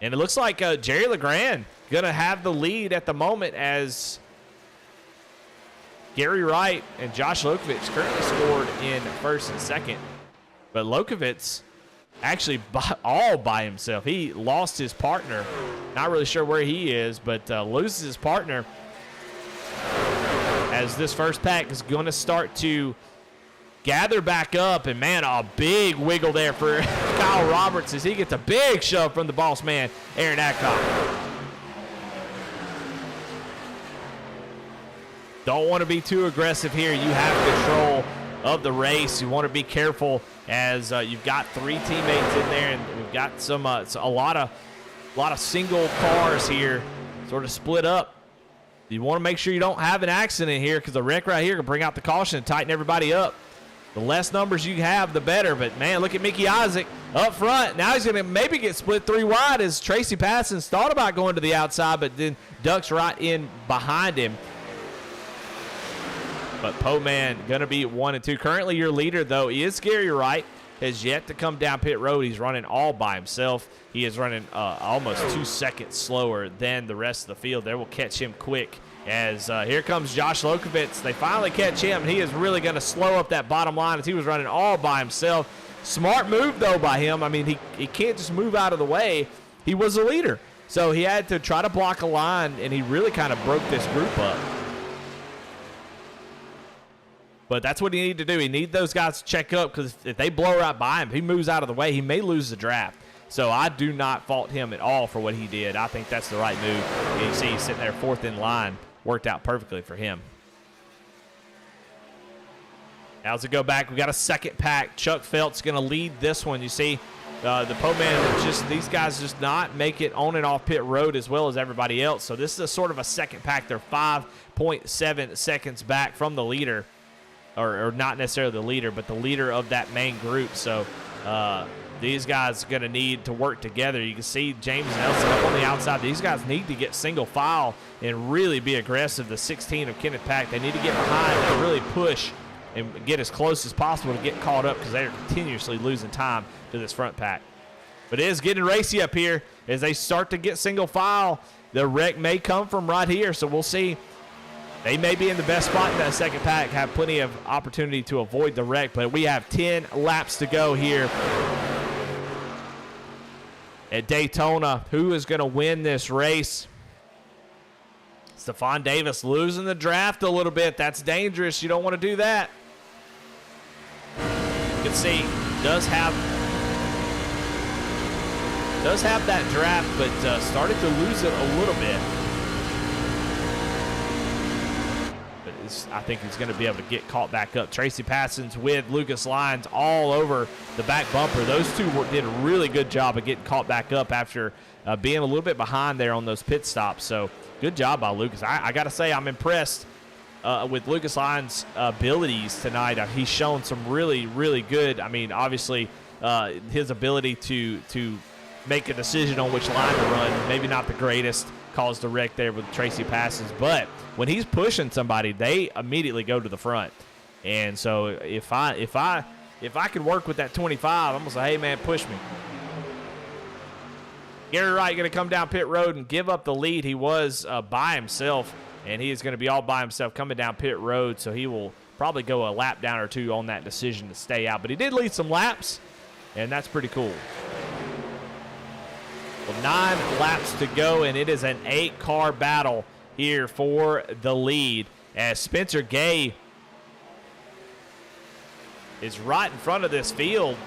Speaker 1: and it looks like Jerry LeGrand going to have the lead at the moment as Gary Wright and Josh Lokovitz currently scored in first and second. But Lokovitz actually all by himself. He lost his partner. Not really sure where he is, but loses his partner as this first pack is going to start to gather back up. And, man, a big wiggle there for Kyle Roberts as he gets a big shove from the boss man, Aaron Adcock. Don't want to be too aggressive here. You have control of the race. You want to be careful as you've got three teammates in there, and we've got some a lot of single cars here, sort of split up. You want to make sure you don't have an accident here, because the wreck right here can bring out the caution and tighten everybody up. The less numbers you have, the better. But, man, look at Mickey Isaac up front. Now he's going to maybe get split three wide as Tracy Passons thought about going to the outside, but then ducks right in behind him. But Po Man going to be 1 and 2. Currently your leader, though, is Gary Wright. Has yet to come down pit road. He's running all by himself. He is running almost 2 seconds slower than the rest of the field. They will catch him quick as here comes Josh Lokovitz. They finally catch him. He is really going to slow up that bottom line as he was running all by himself. Smart move, though, by him. I mean, he can't just move out of the way. He was a leader. So he had to try to block a line, and he really kind of broke this group up. But that's what he needed to do. He needs those guys to check up, because if they blow right by him, he moves out of the way, he may lose the draft. So I do not fault him at all for what he did. I think that's the right move. And you see he's sitting there fourth in line. Worked out perfectly for him. Now as we go back, we got a second pack. Chuck Felt's going to lead this one. You see the Po Man, these guys just not make it on and off pit road as well as everybody else. So this is a sort of a second pack. They're 5.7 seconds back from the leader. Or not necessarily the leader, but the leader of that main group. So these guys are going to need to work together. You can see James Nelson up on the outside. These guys need to get single file and really be aggressive. The 16 of Kenneth Pack, they need to get behind and really push and get as close as possible to get caught up, because they're continuously losing time to this front pack. But it is getting racy up here as they start to get single file. The wreck may come from right here, so we'll see. They may be in the best spot in that second pack, have plenty of opportunity to avoid the wreck, but we have 10 laps to go here at Daytona. Who is going to win this race? Stephon Davis losing the draft a little bit. That's dangerous. You don't want to do that. You can see does have that draft, but started to lose it a little bit. But I think he's going to be able to get caught back up. Tracy Passons with Lucas Lyons all over the back bumper. Those two did a really good job of getting caught back up after being a little bit behind there on those pit stops. So good job by Lucas. I got to say, I'm impressed with Lucas Lyons' abilities tonight. He's shown some really, really good. I mean, obviously, his ability to make a decision on which line to run, maybe not the greatest, caused the wreck there with Tracy Passons. But when he's pushing somebody, they immediately go to the front. And so if I could work with that 25, I'm gonna say, hey man, push me. Gary Wright going to come down pit road and give up the lead. He was by himself, and he is going to be all by himself coming down pit road, so he will probably go a lap down or two on that decision to stay out. But he did lead some laps, and that's pretty cool. Well, 9 laps to go, and it is an 8-car battle here for the lead as Spencer Gay is right in front of this field.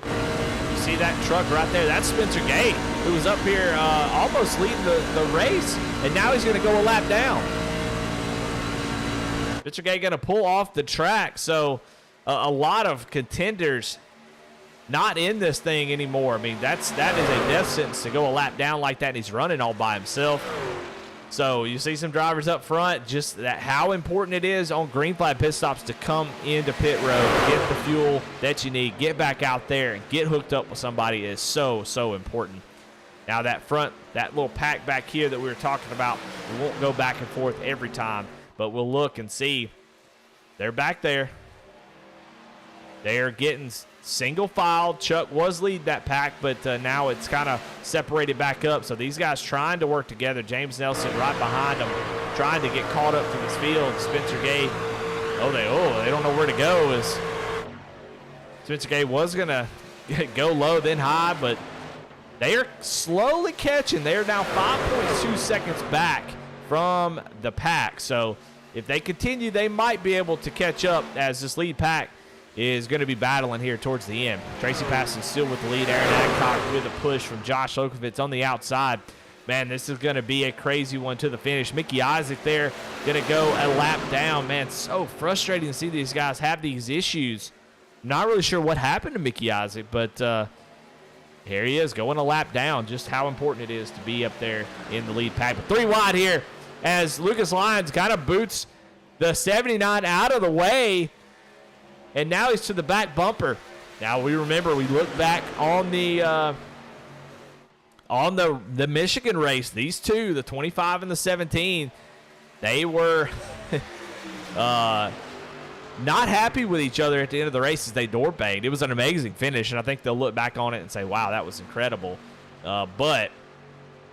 Speaker 1: You see that truck right there? That's Spencer Gay, who was up here almost leading the race, and now he's going to go a lap down. Spencer Gay going to pull off the track, so a lot of contenders not in this thing anymore. I mean, that is a death sentence to go a lap down like that, and he's running all by himself. So you see some drivers up front, just that how important it is on green flag pit stops to come into pit road, get the fuel that you need, get back out there, and get hooked up with somebody is so, so important. Now that front, that little pack back here that we were talking about, we won't go back and forth every time, but we'll look and see. They're back there. They are getting single file. Chuck was lead that pack, but now it's kind of separated back up. So these guys trying to work together. James Nelson right behind them, trying to get caught up to this field. Spencer Gay, they don't know where to go. As Spencer Gay was gonna go low then high, but they are slowly catching. They are now 5.2 seconds back from the pack. So if they continue, they might be able to catch up as this lead pack is going to be battling here towards the end. Tracy Passons still with the lead. Aaron Adcock with a push from Josh Lokovitz on the outside. Man, this is going to be a crazy one to the finish. Mickey Isaac there going to go a lap down. Man, so frustrating to see these guys have these issues. Not really sure what happened to Mickey Isaac, but here he is going a lap down. Just how important it is to be up there in the lead pack. But 3 wide here as Lucas Lyons kind of boots the 79 out of the way. And now he's to the back bumper. Now we remember, we look back on the Michigan race. These two, the 25 and the 17, they were not happy with each other at the end of the race as they door banged. It was an amazing finish, and I think they'll look back on it and say, wow, that was incredible. But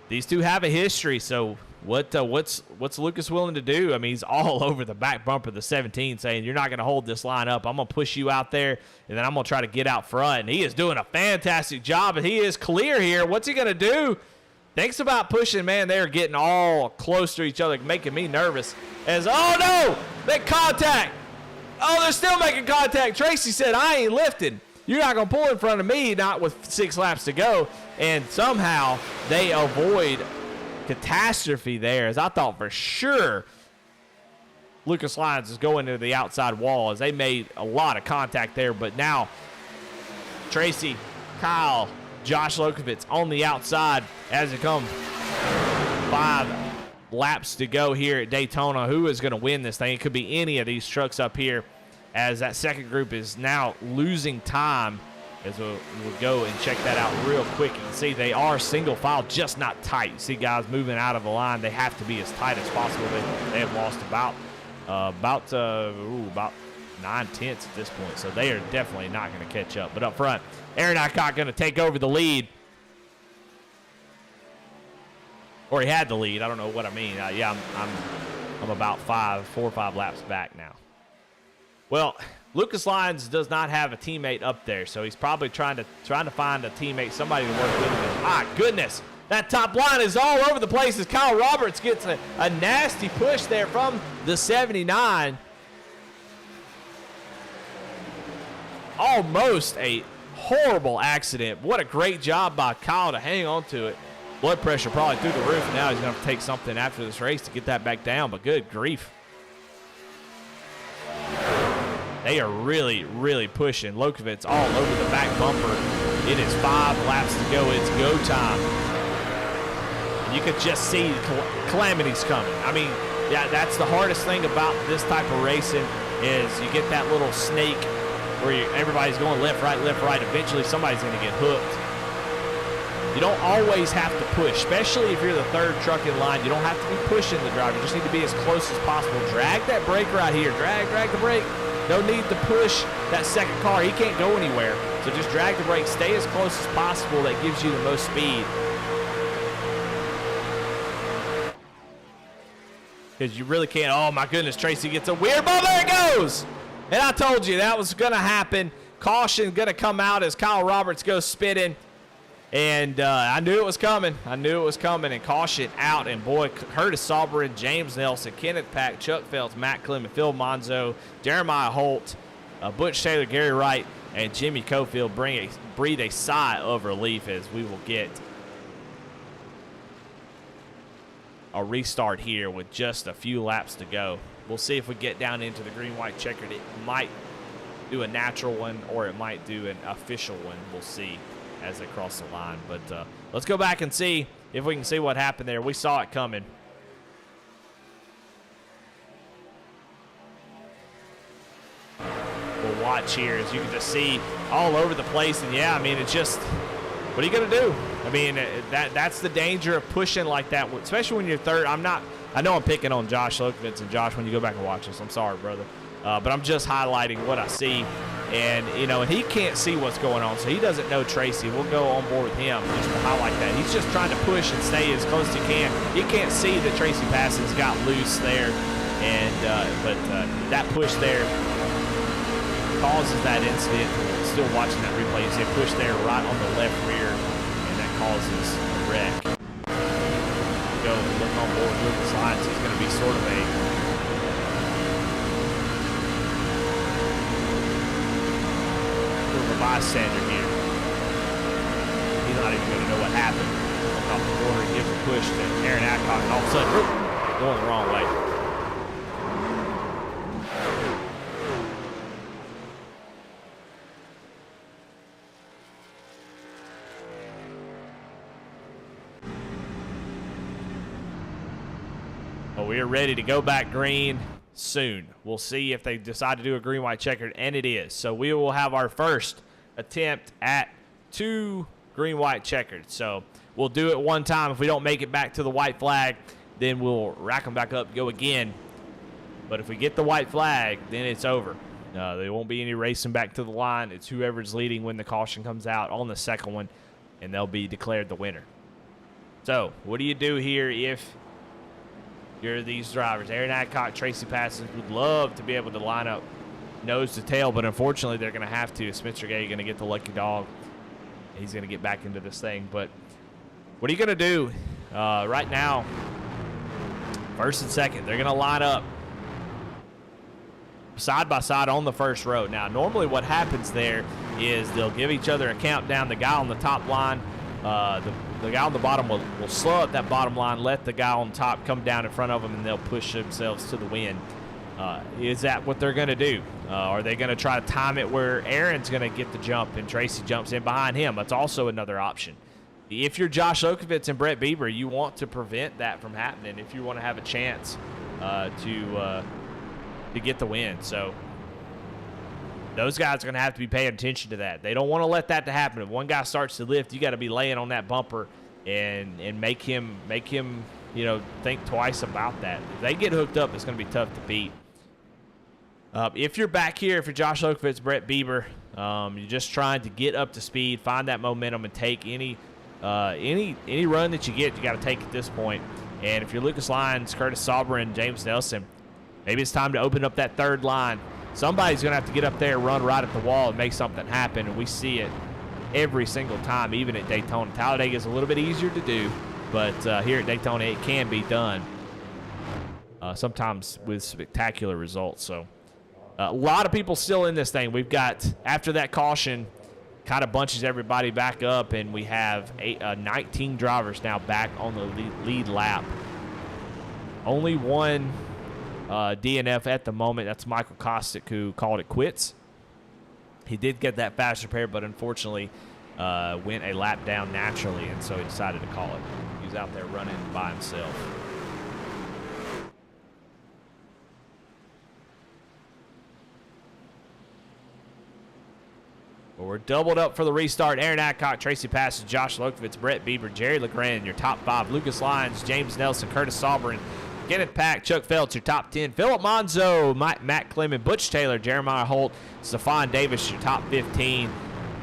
Speaker 1: these two have a history, so what's Lucas willing to do? I mean, he's all over the back bumper of the 17 saying, you're not going to hold this line up. I'm going to push you out there, and then I'm going to try to get out front. And he is doing a fantastic job, and he is clear here. What's he going to do? Thanks about pushing, man. They're getting all close to each other, making me nervous. As, oh, no, make contact. Oh, they're still making contact. Tracy said, I ain't lifting. You're not going to pull in front of me, not with 6 laps to go. And somehow they avoid catastrophe there, as I thought for sure Lucas Lyons is going to the outside wall as they made a lot of contact there. But now Tracy, Kyle, Josh Lokovitz on the outside as it comes 5 laps to go here at Daytona. Who is going to win this thing? It could be any of these trucks up here as that second group is now losing time as we'll go and check that out real quick. You can see they are single file, just not tight. You see guys moving out of the line. They have to be as tight as possible. They have lost about 9/10 at this point, so they are definitely not going to catch up. But up front, Aaron Adcock going to take over the lead. Or he had the lead. I don't know what I mean. Yeah, I'm about 4 or 5 laps back now. Well, Lucas Lyons does not have a teammate up there, so he's probably trying to find a teammate, somebody to work with him. Ah, goodness. That top line is all over the place as Kyle Roberts gets a nasty push there from the 79. Almost a horrible accident. What a great job by Kyle to hang on to it. Blood pressure probably through the roof. Now he's going to take something after this race to get that back down, but good grief. They are really, really pushing. Lokovitz all over the back bumper. It is 5 laps to go. It's go time. And you could just see calamities coming. I mean, yeah, that's the hardest thing about this type of racing is you get that little snake where everybody's going left, right. Eventually somebody's going to get hooked. You don't always have to push, especially if you're the third truck in line. You don't have to be pushing the driver. You just need to be as close as possible. Drag that brake right here. Drag the brake. No need to push that second car. He can't go anywhere. So just drag the brake. Stay as close as possible. That gives you the most speed. Because you really can't. Oh, my goodness. Tracy gets a weird ball. There it goes. And I told you that was going to happen. Caution going to come out as Kyle Roberts goes spitting. And I knew it was coming. And caution out. And boy, Curtis Sauberin, James Nelson, Kenneth Pack, Chuck Phelps, Matt Clement, Phil Monzo, Jeremiah Holt, Butch Taylor, Gary Wright, and Jimmy Cofield breathe a sigh of relief as we will get a restart here with just a few laps to go. We'll see if we get down into the green-white checkered. It might do a natural one or it might do an official one. We'll see as they cross the line. But let's go back and see if we can see what happened there. We saw it coming. We'll watch here as you can just see all over the place. And yeah, I mean, it's just, what are you going to do? I mean, that's the danger of pushing like that, especially when you're third. I know I'm picking on Josh Lokovitz, and Josh, when you go back and watch this, I'm sorry, brother. But I'm just highlighting what I see. And, you know, and he can't see what's going on, so he doesn't know Tracy. We'll go on board with him just to highlight that. He's just trying to push and stay as close as he can. He can't see that Tracy Passons got loose there. And but that push there causes that incident. Still watching that replay. You see a push there right on the left rear, and that causes a wreck. Go look on board with Lucas Lyons. He's going to be sort of a bystander here. He's not even going to know what happened. Off the corner, he gives a push to Aaron Adcock, and all of a sudden, going the wrong way. Well, we are ready to go back green soon. We'll see if they decide to do a green-white checkered, and it is. So we will have our first attempt at 2 green-white checkered. So we'll do it one time. If we don't make it back to the white flag, then we'll rack them back up, go again. But if we get the white flag, then it's over. There won't be any racing back to the line. It's whoever's leading when the caution comes out on the second one, and they'll be declared the winner. So what do you do here if you're these drivers? Aaron Adcock, Tracy Passons would love to be able to line up nose to tail, but unfortunately they're going to have to. Spencer Gay going to get the lucky dog. He's going to get back into this thing. But what are you going to do right now? First and second, they're going to line up side by side on the first row. Now, normally what happens there is they'll give each other a countdown. The guy on the top line, the guy on the bottom will slow up that bottom line, let the guy on top come down in front of them, and they'll push themselves to the win. Is that what they're going to do? Are they going to try to time it where Aaron's going to get the jump and Tracy jumps in behind him? That's also another option. If you're Josh Lokovitz and Brett Bieber, you want to prevent that from happening if you want to have a chance to get the win. So those guys are going to have to be paying attention to that. They don't want to let that to happen. If one guy starts to lift, you got to be laying on that bumper and make him think twice about that. If they get hooked up, it's going to be tough to beat. If you're back here, if you're Josh Lokovitz, Brett Bieber, you're just trying to get up to speed, find that momentum, and take any run that you get, you got to take at this point. And if you're Lucas Lyons, Curtis Sauber, James Nelson, maybe it's time to open up that third line. Somebody's going to have to get up there, run right at the wall, and make something happen, and we see it every single time, even at Daytona. Talladega is a little bit easier to do, but here at Daytona, it can be done, sometimes with spectacular results. So a lot of people still in this thing. We've got, after that caution, kind of bunches everybody back up, and we have 19 drivers now back on the lead lap. Only one DNF at the moment. That's Michael Kostick, who called it quits. He did get that fast repair, but unfortunately went a lap down naturally, and so he decided to call it. He was out there running by himself. Well, we're doubled up for the restart. Aaron Adcock, Tracy Passes, Josh Lokovitz, Brett Bieber, Jerry LeGrand, your top 5. Lucas Lyons, James Nelson, Curtis Sauber, Kenneth Pack, Chuck Feltz, your top 10. Philip Monzo, Matt Clement, Butch Taylor, Jeremiah Holt, Stephon Davis, your top 15.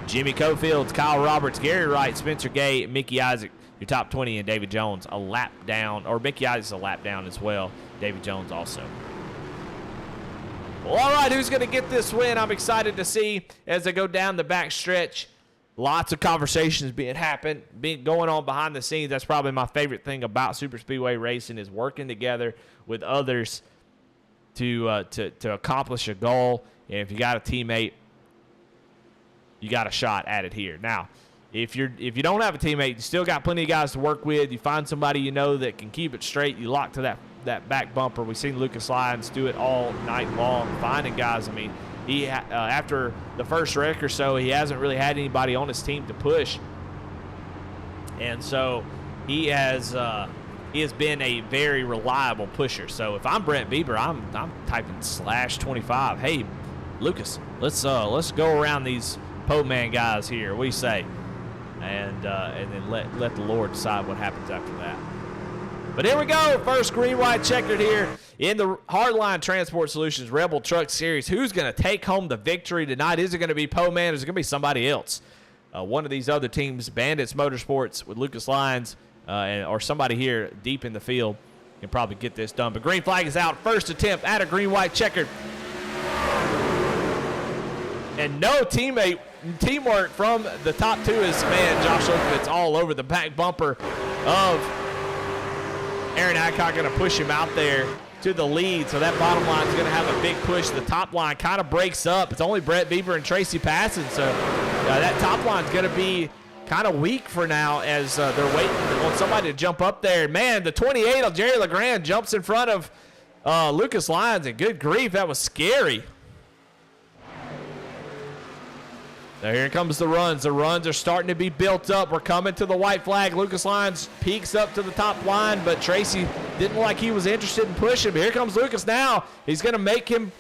Speaker 1: Jimmy Cofields, Kyle Roberts, Gary Wright, Spencer Gay, Mickey Isaac, your top 20, and David Jones a lap down, or Mickey Isaac's a lap down as well. David Jones also. Well, all right, who's going to get this win? I'm excited to see as they go down the back stretch. Lots of conversations being going on behind the scenes. That's probably my favorite thing about super speedway racing, is working together with others to accomplish a goal. And if you got a teammate, you got a shot at it here. Now, if you don't have a teammate, you still got plenty of guys to work with. You find somebody you know that can keep it straight. You lock to that back bumper. We've seen Lucas Lyons do it all night long, finding guys. I mean, he after the first wreck or so, he hasn't really had anybody on his team to push, and so he has been a very reliable pusher. So if I'm Brett Bieber, I'm typing /25. Hey, Lucas, let's go around these Po-Man guys here. What do you say? And then let the Lord decide what happens after that. But here we go. First green, white, checkered here in the Hardline Transport Solutions Rebel Truck Series. Who's going to take home the victory tonight? Is it going to be Po-Man, or is it going to be somebody else? One of these other teams, Bandits Motorsports with Lucas Lyons, or somebody here deep in the field can probably get this done. But green flag is out. First attempt at a green, white, checkered. And no teamwork from the top two is, man, Josh Lokovitz all over the back bumper of Aaron Adcock, going to push him out there to the lead. So that bottom line is going to have a big push. The top line kind of breaks up. It's only Brett Bieber and Tracy Passon. So that top line is going to be kind of weak for now, as they're waiting on somebody to jump up there. Man, the 28 of Jerry LeGrand jumps in front of Lucas Lyons, and good grief, that was scary. Now here comes the runs. The runs are starting to be built up. We're coming to the white flag. Lucas Lyons peeks up to the top line, but Tracy didn't look like he was interested in pushing. But here comes Lucas now. He's going to make him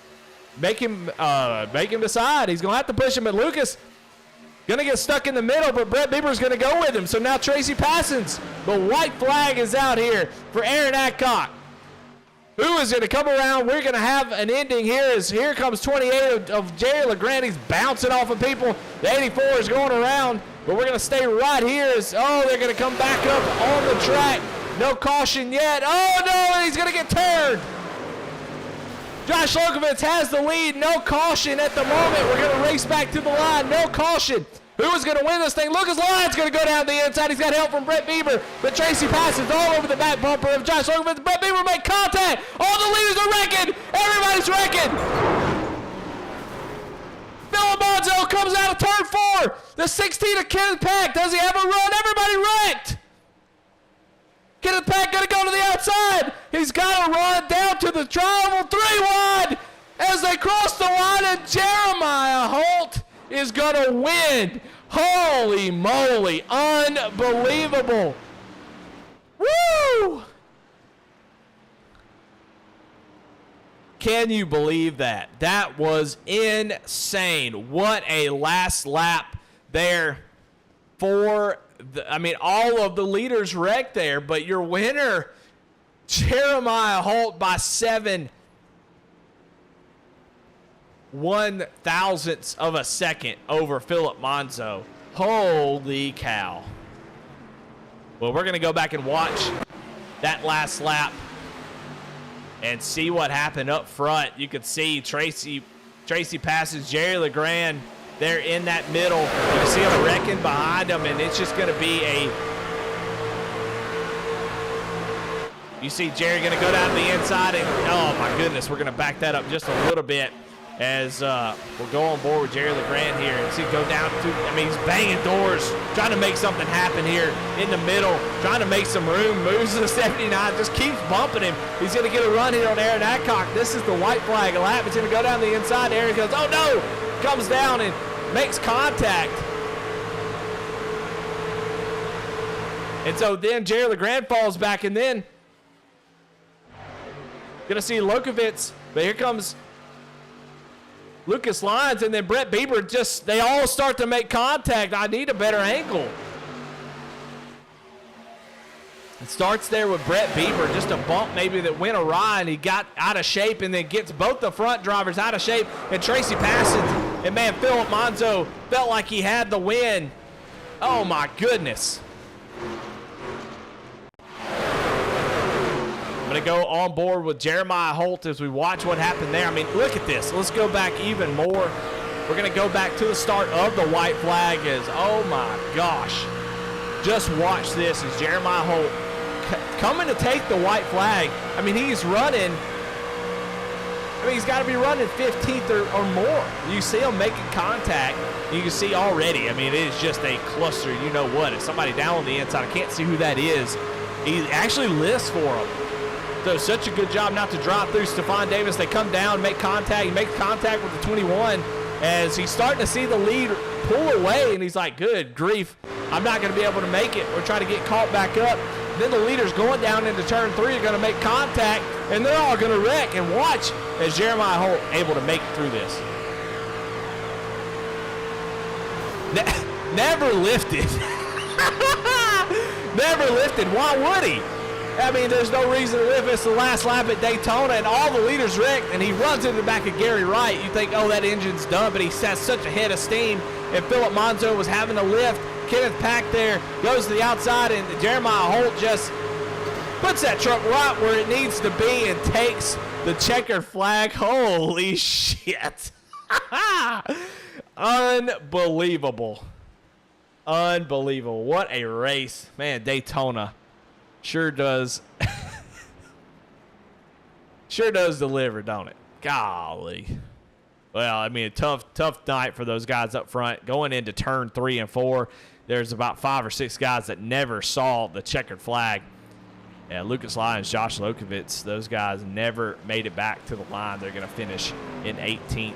Speaker 1: decide. He's going to have to push him, but Lucas going to get stuck in the middle, but Brett Bieber's going to go with him. So now Tracy Passons. The white flag is out here for Aaron Adcock. Who is going to come around? We're going to have an ending here. As here comes 28 of Jerry LeGrand. He's bouncing off of people. The 84 is going around, but we're going to stay right here. They're going to come back up on the track. No caution yet. Oh, no, he's going to get turned. Josh Lokovitz has the lead. No caution at the moment. We're going to race back to the line. No caution. Who is going to win this thing? Lucas Lyons going to go down the inside. He's got help from Brett Bieber, but Tracy Passons all over the back bumper of Josh Lokovitz. Brett Bieber make contact. All the leaders are wrecking. Everybody's wrecking. Philip Monzo comes out of turn 4. The 16 of Kenneth Pack. Does he have a run? Everybody wrecked. Kenneth Pack going to go to the outside. He's got to run down to the triangle. 3 wide as they cross the line, and Jeremiah Holt is going to win. Holy moly. Unbelievable. Woo! Can you believe that? That was insane. What a last lap there for all of the leaders wrecked there, but your winner, Jeremiah Holt, by 7/1,000ths of a second over Philip Monzo. Holy cow. Well, we're going to go back and watch that last lap and see what happened up front. You can see Tracy passes Jerry LeGrand there in that middle. You can see him wrecking behind him, and it's just going to be you see Jerry going to go down to the inside, and oh my goodness, we're going to back that up just a little bit as we'll go on board with Jerry LeGrand here. And see go down to, he's banging doors, trying to make something happen here in the middle, trying to make some room, moves to the 79, just keeps bumping him. He's going to get a run here on Aaron Adcock. This is the white flag lap. It's going to go down the inside. Aaron goes, oh no, comes down and makes contact. And so then Jerry LeGrand falls back, and then going to see Lokovitz, but here comes Lucas Lyons, and then Brett Bieber. They all start to make contact. I need a better angle. It starts there with Brett Bieber, just a bump maybe that went awry, and he got out of shape, and then gets both the front drivers out of shape, and Tracy passes, and man, Philip Monzo felt like he had the win. Oh my goodness. I'm going to go on board with Jeremiah Holt as we watch what happened there. Look at this. Let's go back even more. We're going to go back to the start of the white flag oh my gosh. Just watch this as Jeremiah Holt coming to take the white flag. He's running. He's got to be running 15th or more. You see him making contact. You can see already, it is just a cluster. You know what? It's somebody down on the inside. I can't see who that is. He actually lists for him. So such a good job not to drop through Stephon Davis. They come down, make contact. He makes contact with the 21 as he's starting to see the lead pull away, and he's like, good grief, I'm not going to be able to make it. We're trying to get caught back up. Then the leaders going down into turn 3 are going to make contact, and they're all going to wreck. And watch as Jeremiah Holt able to make it through this. Never lifted. Never lifted. Why would he? There's no reason to lift. It's the last lap at Daytona, and all the leaders wrecked, and he runs into the back of Gary Wright. You think, oh, that engine's done, but he has such a head of steam, and Philip Monzo was having to lift. Kenneth Pack there goes to the outside, and Jeremiah Holt just puts that truck right where it needs to be and takes the checkered flag. Holy shit. Unbelievable. Unbelievable. What a race. Man, Daytona sure does deliver, don't it? Golly. Well, a tough night for those guys up front. Going into turn 3 and 4, there's about 5 or 6 guys that never saw the checkered flag. Yeah, Lucas Lyons, Josh Lokovitz, those guys never made it back to the line. They're going to finish in 18th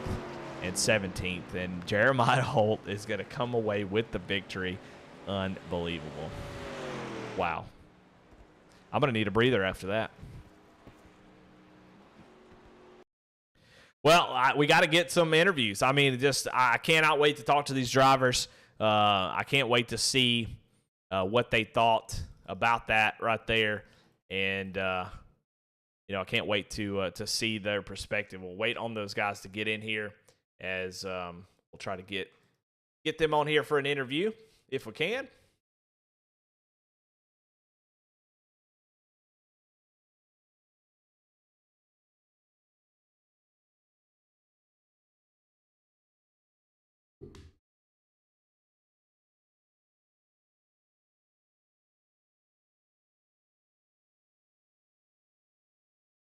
Speaker 1: and 17th. And Jeremiah Holt is going to come away with the victory. Unbelievable. Wow. I'm going to need a breather after that. Well, we got to get some interviews. I cannot wait to talk to these drivers. I can't wait to see what they thought about that right there. And, I can't wait to see their perspective. We'll wait on those guys to get in here as we'll try to get them on here for an interview if we can.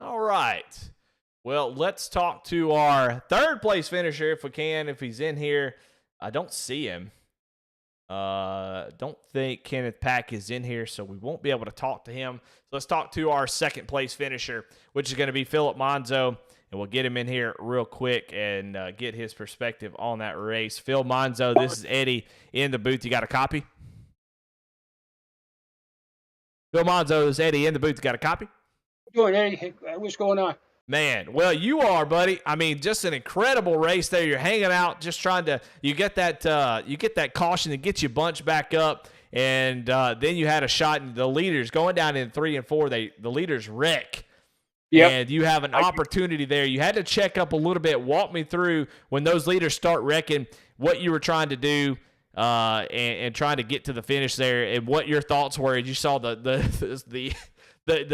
Speaker 1: All right. Well, let's talk to our third place finisher if we can, if he's in here. I don't see him. Don't think Kenneth Pack is in here, so we won't be able to talk to him. So let's talk to our second place finisher, which is going to be Philip Monzo, and we'll get him in here real quick and get his perspective on that race. Phil Monzo, this is Eddie in the booth. You got a copy? Phil Monzo, this is Eddie in the booth. You got a copy?
Speaker 3: Doing, Eddie? What's going on?
Speaker 1: Man, well, you are, buddy. I mean, just an incredible race there. You're hanging out, just trying to. You get that caution that gets you bunched back up, and then you had a shot. And the leaders going down in 3 and 4. The leaders wreck,
Speaker 3: Yep.
Speaker 1: and you have an opportunity there. You had to check up a little bit. Walk me through when those leaders start wrecking, what you were trying to do, and trying to get to the finish there, and what your thoughts were as you saw the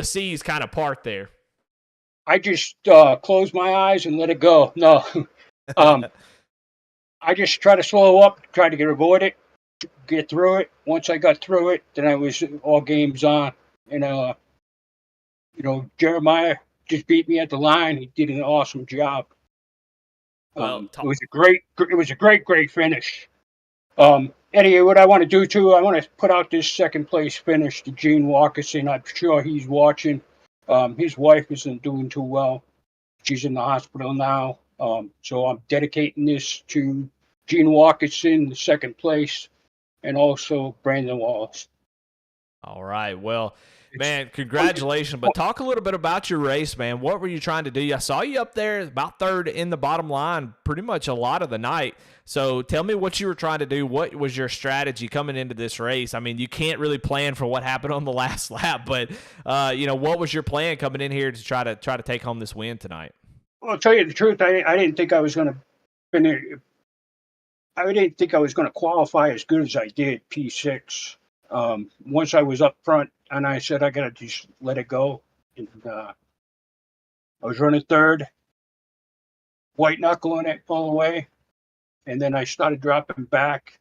Speaker 1: seas kind of part there.
Speaker 3: I just closed my eyes and let it go. No, I just try to slow up, try to avoid it, get through it. Once I got through it, then I was all games on. And Jeremiah just beat me at the line. He did an awesome job.
Speaker 1: Well,
Speaker 3: it was a great finish. Eddie, what I want to do too, I want to put out this second place finish to Gene Walkerson. I'm sure he's watching. His wife isn't doing too well. She's in the hospital now. So I'm dedicating this to Gene Walkerson, the second place, and also Brandon Wallace.
Speaker 1: All right. Well, man, congratulations. But talk a little bit about your race, man. What were you trying to do? I saw you up there about third in the bottom line pretty much a lot of the night. So tell me what you were trying to do. What was your strategy coming into this race? I mean, you can't really plan for what happened on the last lap, but what was your plan coming in here to try to take home this win tonight?
Speaker 3: Well, I'll tell you the truth. I didn't think I was going to finish. I didn't think I was going to qualify as good as I did, P6. Once I was up front, and I said I got to just let it go. And, I was running third, white knuckling it all the way. And then I started dropping back,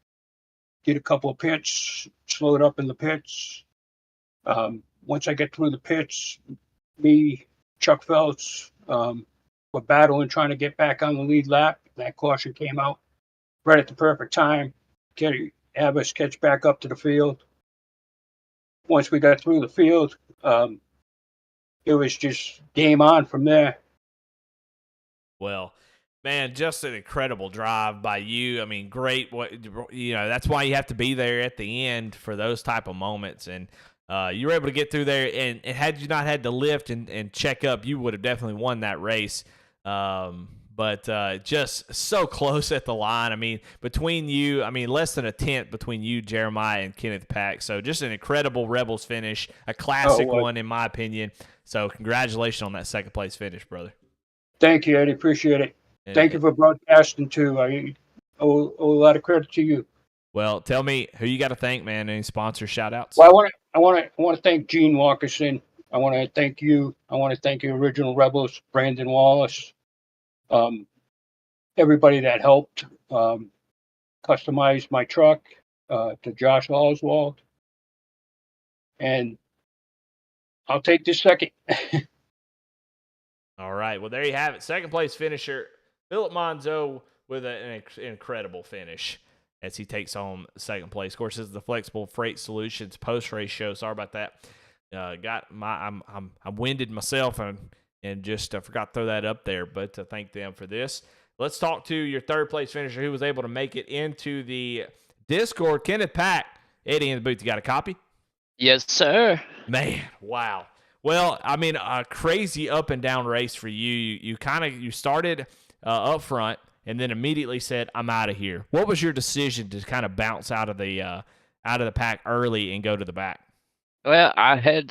Speaker 3: did a couple of pits, slowed up in the pits. Once I get through the pits, me, Chuck Phelps, were battling trying to get back on the lead lap. That caution came out right at the perfect time. Have us catch back up to the field. Once we got through the field, it was just game on from there.
Speaker 1: Well, man, just an incredible drive by you. I mean, great. That's why you have to be there at the end for those type of moments. And you were able to get through there. And had you not had to lift and check up, you would have definitely won that race. But just so close at the line. I mean, between you, less than a tenth between you, Jeremiah, and Kenneth Pack. So just an incredible Rebels finish, a classic one in my opinion. So congratulations on that second place finish, brother.
Speaker 3: Thank you, Eddie. Appreciate it. Thank you for broadcasting too. I owe a lot of credit to you.
Speaker 1: Well, tell me who you got to thank, man. Any sponsor shout outs?
Speaker 3: Well, I want to thank Gene Walkerson. I want to thank you. I want to thank your original Rebels, Brandon Wallace. Everybody that helped customize my truck, to Josh Oswald. And I'll take this second.
Speaker 1: All right. Well, there you have it. Second place finisher, Philip Monzo, with an incredible finish as he takes home second place. Of course, this is the Flexible Freight Solutions post-race show. Sorry about that. I'm winded myself and just forgot to throw that up there, but to thank them for this. Let's talk to your third place finisher who was able to make it into the Discord, Kenneth Pack. Eddie in the booth, you got a copy?
Speaker 4: Yes, sir.
Speaker 1: Man, wow. Well, a crazy up and down race for you. You started up front and then immediately said, "I'm out of here." What was your decision to kind of bounce out of the pack early and go to the back?
Speaker 4: Well, I had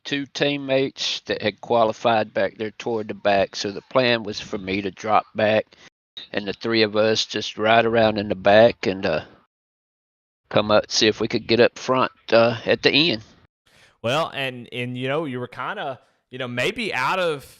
Speaker 4: two teammates that had qualified back there toward the back, so the plan was for me to drop back, and the three of us just ride around in the back and come up, see if we could get up front at the end. Well,
Speaker 1: and you were kind of maybe out of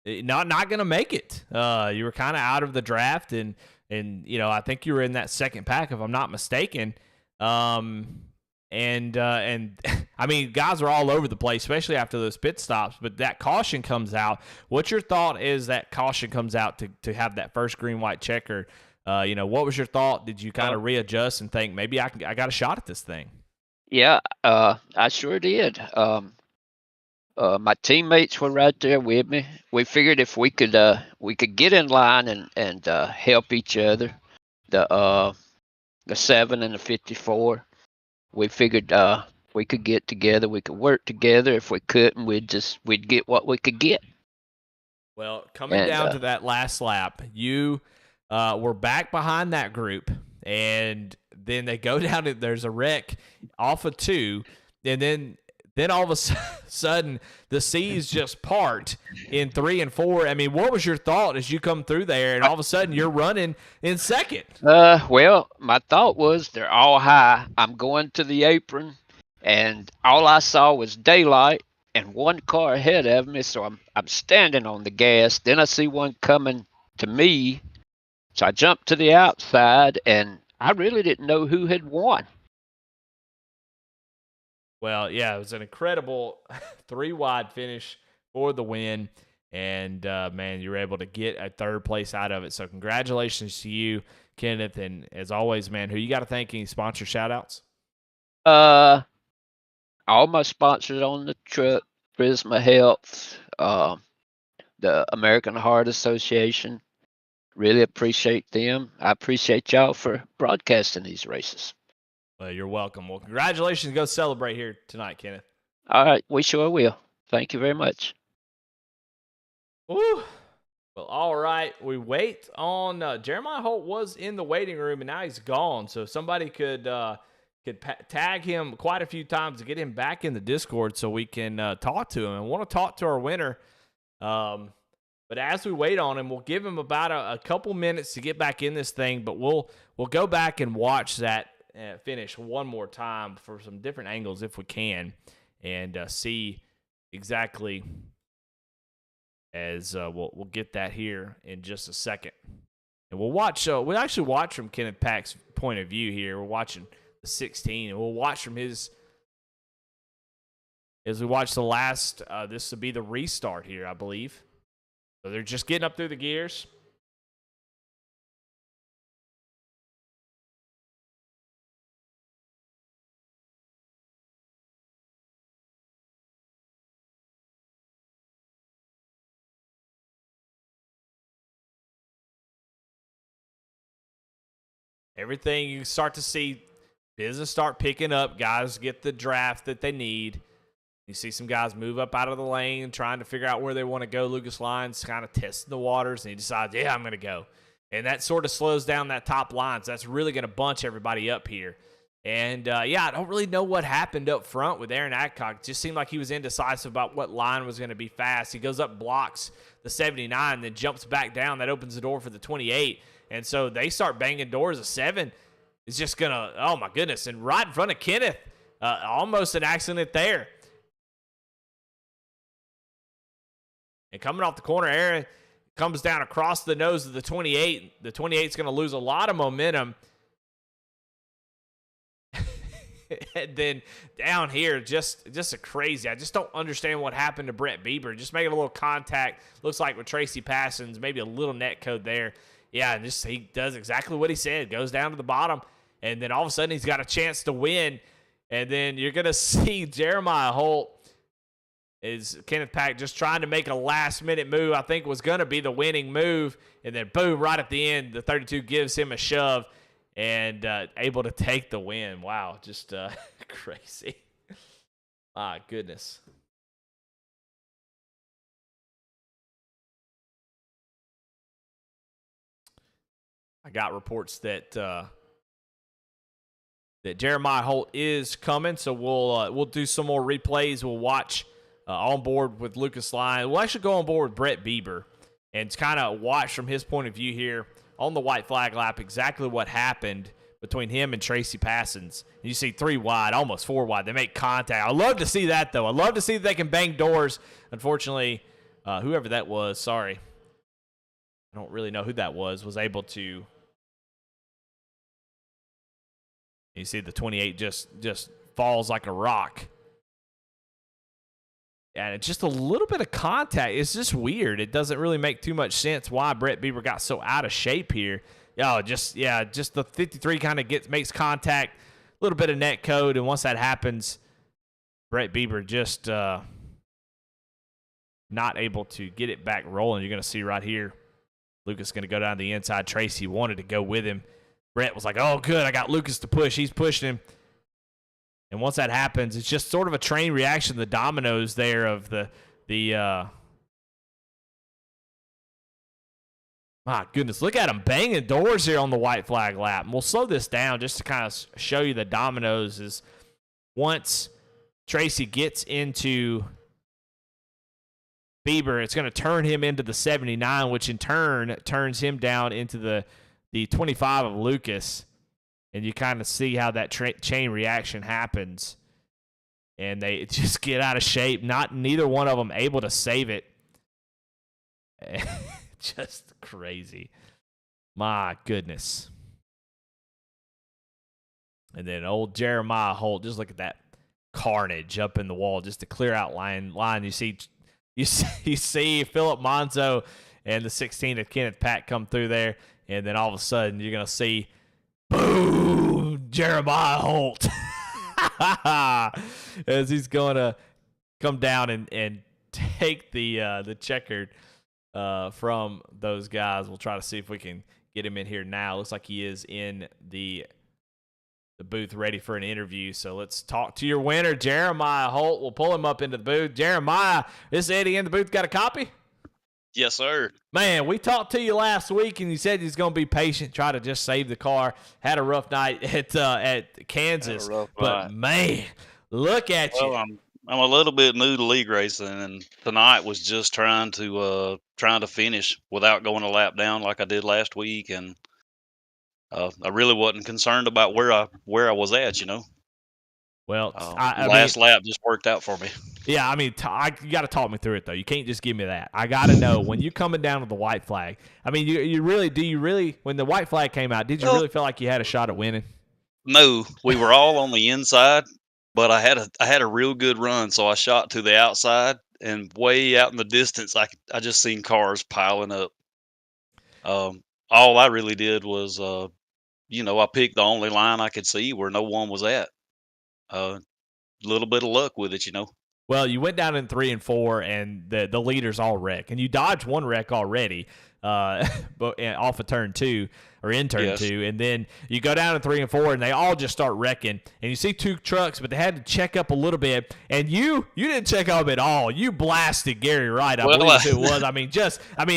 Speaker 1: not going to make it. You were kind of out of the draft, and I think you were in that second pack if I'm not mistaken. And guys are all over the place, especially after those pit stops. But that caution comes out. What's your thought as that caution comes out to have that first green-white checker? What was your thought? Did you kind of readjust and think maybe I got a shot at this thing?
Speaker 4: Yeah, I sure did. My teammates were right there with me. We figured if we could get in line and help each other, the 7 and the 54. We figured we could get together, we could work together. If we couldn't, we'd get what we could get.
Speaker 1: Well, coming
Speaker 4: And
Speaker 1: down to that last lap, you were back behind that group, and then they go down. There's a wreck off of 2, and then all of a sudden the seas just part in 3 and 4. I mean, what was your thought as you come through there, and all of a sudden you're running in second?
Speaker 4: Well, my thought was they're all high. I'm going to the apron, and all I saw was daylight and one car ahead of me. So I'm standing on the gas. Then I see one coming to me. So I jumped to the outside, and I really didn't know who had won.
Speaker 1: Well, yeah, it was an incredible 3-wide finish for the win. And, man, you were able to get a 3rd place out of it. So congratulations to you, Kenneth. And as always, man, who you got to thank? Any sponsor shout-outs?
Speaker 4: All my sponsors on the truck, Prisma Health, the American Heart Association. Really appreciate them. I appreciate y'all for broadcasting these races.
Speaker 1: Well, you're welcome. Well, congratulations. Go celebrate here tonight, Kenneth.
Speaker 4: All right, we sure will. Thank you very much.
Speaker 1: Woo. Well, all right. We wait on Jeremiah Holt was in the waiting room, and now he's gone. So somebody could tag him quite a few times to get him back in the Discord so we can talk to him. And want to talk to our winner. But as we wait on him, we'll give him about a couple minutes to get back in this thing. But we'll go back and watch that finish one more time for some different angles if we can, and see exactly as we'll get that here in just a second. And we'll watch. We'll actually watch from Kenneth Pack's point of view here. We're watching the 16, and we'll watch from his as we watch the last. This will be the restart here, I believe. So they're just getting up through the gears. Everything you start to see, business start picking up. Guys get the draft that they need. You see some guys move up out of the lane, trying to figure out where they want to go. Lucas Lyons kind of testing the waters, and he decides, yeah, I'm going to go. And that sort of slows down that top line, so that's really going to bunch everybody up here. And, I don't really know what happened up front with Aaron Adcock. It just seemed like he was indecisive about what line was going to be fast. He goes up, blocks the 79, then jumps back down. That opens the door for the 28. And so they start banging doors. A 7 is just going to, oh, my goodness. And right in front of Kenneth, almost an accident there. And coming off the corner, Aaron comes down across the nose of the 28. The 28 is going to lose a lot of momentum. And then down here, just a crazy. I just don't understand what happened to Brett Bieber. Just making a little contact. Looks like with Tracy Passons, maybe a little net code there. Yeah, and just he does exactly what he said. Goes down to the bottom, and then all of a sudden he's got a chance to win. And then you're going to see Jeremiah Holt is Kenneth Pack just trying to make a last-minute move. I think was going to be the winning move. And then, boom, right at the end, the 32 gives him a shove and able to take the win. Wow, just crazy. My goodness. I got reports that that Jeremiah Holt is coming, so we'll do some more replays. We'll watch on board with Lucas Lyons. We'll actually go on board with Brett Bieber and kind of watch from his point of view here on the white flag lap exactly what happened between him and Tracy Passons. You see 3 wide, almost 4 wide. They make contact. I love to see that, though. I love to see that they can bang doors. Unfortunately, whoever that was, sorry, I don't really know who that was able to. You see the 28 just falls like a rock. And it's just a little bit of contact. It's just weird. It doesn't really make too much sense why Brett Bieber got so out of shape here. Just the 53 kind of makes contact, a little bit of net code, and once that happens, Brett Bieber just not able to get it back rolling. You're going to see right here, Lucas going to go down the inside. Tracy wanted to go with him. Brett was like, oh, good, I got Lucas to push. He's pushing him. And once that happens, it's just sort of a train reaction, the dominoes there of the My goodness, look at him banging doors here on the white flag lap. And we'll slow this down just to kind of show you the dominoes. Is once Tracy gets into Bieber, it's going to turn him into the 79, which in turn turns him down into the 25 of Lucas. And you kind of see how that chain reaction happens. And they just get out of shape. Neither one of them able to save it. Just crazy. My goodness. And then old Jeremiah Holt, just look at that carnage up in the wall, just to clear out line. You see Philip Monzo and the 16 of Kenneth Pack come through there, and then all of a sudden you're gonna see, boom, Jeremiah Holt, as he's gonna come down and take the checkered from those guys. We'll try to see if we can get him in here now. Looks like he is in the booth ready for an interview. So let's talk to your winner, Jeremiah Holt. We'll pull him up into the booth. Jeremiah, is Eddie in the booth got a copy?
Speaker 5: Yes, sir.
Speaker 1: Man, we talked to you last week, and you said he's going to be patient, try to just save the car. Had a rough night at Kansas. But, man, look at you.
Speaker 5: I'm a little bit new to league racing, and tonight was just trying to finish without going a lap down like I did last week, and I really wasn't concerned about where I was at, you know.
Speaker 1: Well,
Speaker 5: last lap just worked out for me.
Speaker 1: Yeah, I mean, you got to talk me through it though. You can't just give me that. I got to know when you're coming down to the white flag. I mean, do you really when the white flag came out, did you really feel like you had a shot at winning?
Speaker 5: No, we were all on the inside, but I had a real good run, so I shot to the outside, and way out in the distance, I just seen cars piling up. All I really did was, I picked the only line I could see where no one was at. A little bit of luck with it, you know.
Speaker 1: Well, you went down in 3 and 4, and the leaders all wreck, and you dodged one wreck already, but off of turn 2 or in turn 2, and then you go down in 3 and 4, and they all just start wrecking, and you see 2 trucks, but they had to check up a little bit, and you didn't check up at all. You blasted Gary Wright, I believe it was. I mean,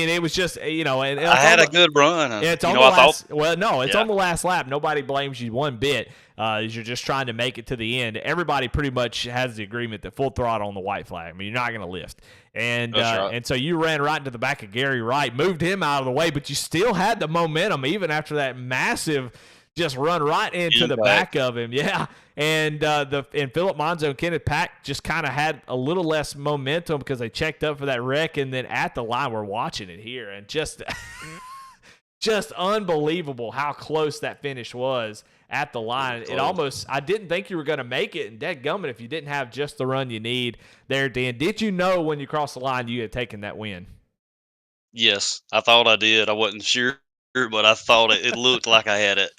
Speaker 1: it was just, and
Speaker 5: I had a good run.
Speaker 1: It's on the last. Well, no, it's on the last lap. Nobody blames you one bit. You're just trying to make it to the end. Everybody pretty much has the agreement that full throttle on the white flag. I mean, you're not going to lift. And right. And so you ran right into the back of Gary Wright, moved him out of the way, but you still had the momentum even after that massive just run right into the back of him. Yeah. And Philip Monzo and Kenneth Pack just kind of had a little less momentum because they checked up for that wreck. And then at the line, we're watching it here, and just unbelievable how close that finish was at the line. I didn't think you were going to make it, and dadgummit if you didn't have just the run you need there, Dan. Did you know when you crossed the line you had taken that win?
Speaker 5: Yes, I thought I did. I wasn't sure, but I thought it looked like I had it.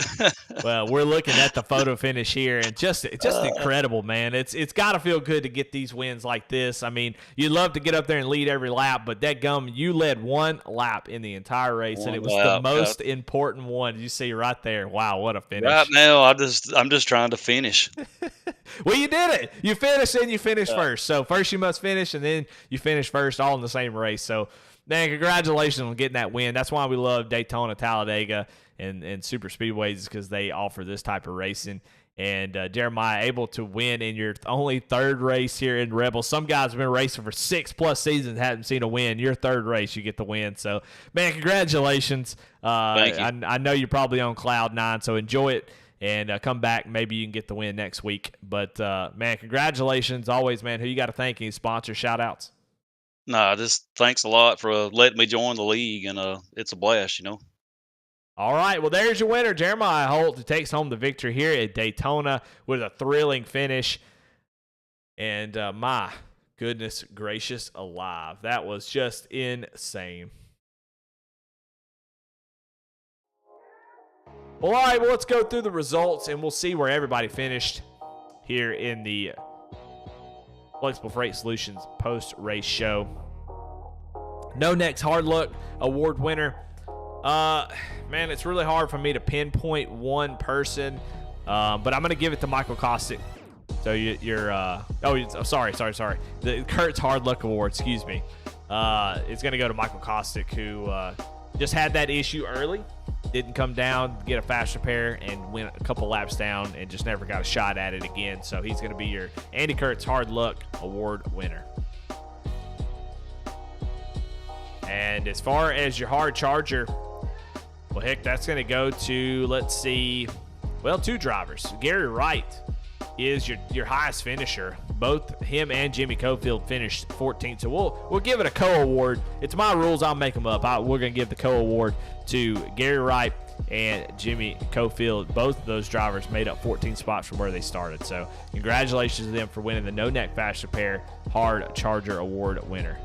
Speaker 1: Well, we're looking at the photo finish here, and just incredible, man. It's got to feel good to get these wins like this. I mean, you'd love to get up there and lead every lap, but dadgum, you led one lap in the entire race, and it was the most important one. You see right there. Wow, what a finish.
Speaker 5: Right now, I'm just trying to finish.
Speaker 1: Well, you did it. You finished, and you finished first. So first you must finish, and then you finish first, all in the same race. So, man, congratulations on getting that win. That's why we love Daytona, Talladega, and super speedways, because they offer this type of racing. And Jeremiah able to win in your only third race here in Rebel. Some guys have been racing for 6+ seasons, haven't seen a win. Your third race, you get the win. So, man, congratulations.
Speaker 5: Thank you.
Speaker 1: I know you're probably on cloud 9, so enjoy it and come back. Maybe you can get the win next week. But, man, congratulations. Always, man, who you got to thank? Any sponsor shout-outs?
Speaker 5: No, just thanks a lot for letting me join the league, and it's a blast, you know.
Speaker 1: All right, well, there's your winner, Jeremiah Holt, who takes home the victory here at Daytona with a thrilling finish. And my goodness gracious alive, that was just insane. Well, all right, well, let's go through the results, and we'll see where everybody finished here in the Flexible Freight Solutions post-race show. No Next Hard Luck Award winner. Man, it's really hard for me to pinpoint one person, but I'm going to give it to Michael Kostick. So sorry. The Kurt's Hard Luck Award, excuse me. It's going to go to Michael Kostick, who just had that issue early. Didn't come down, get a fast repair, and went a couple laps down and just never got a shot at it again. So he's going to be your Andy Kurtz Hard Luck Award winner. And as far as your hard charger, well, heck, that's going to go to, let's see, well, 2 drivers. Gary Wright is your highest finisher. Both him and Jimmy Cofield finished 14th. So we'll give it a co-award. It's my rules. I'll make them up. We're going to give the co-award to Gary Wright and Jimmy Cofield. Both of those drivers made up 14 spots from where they started. So congratulations to them for winning the No Neck Fast Repair Hard Charger Award winner.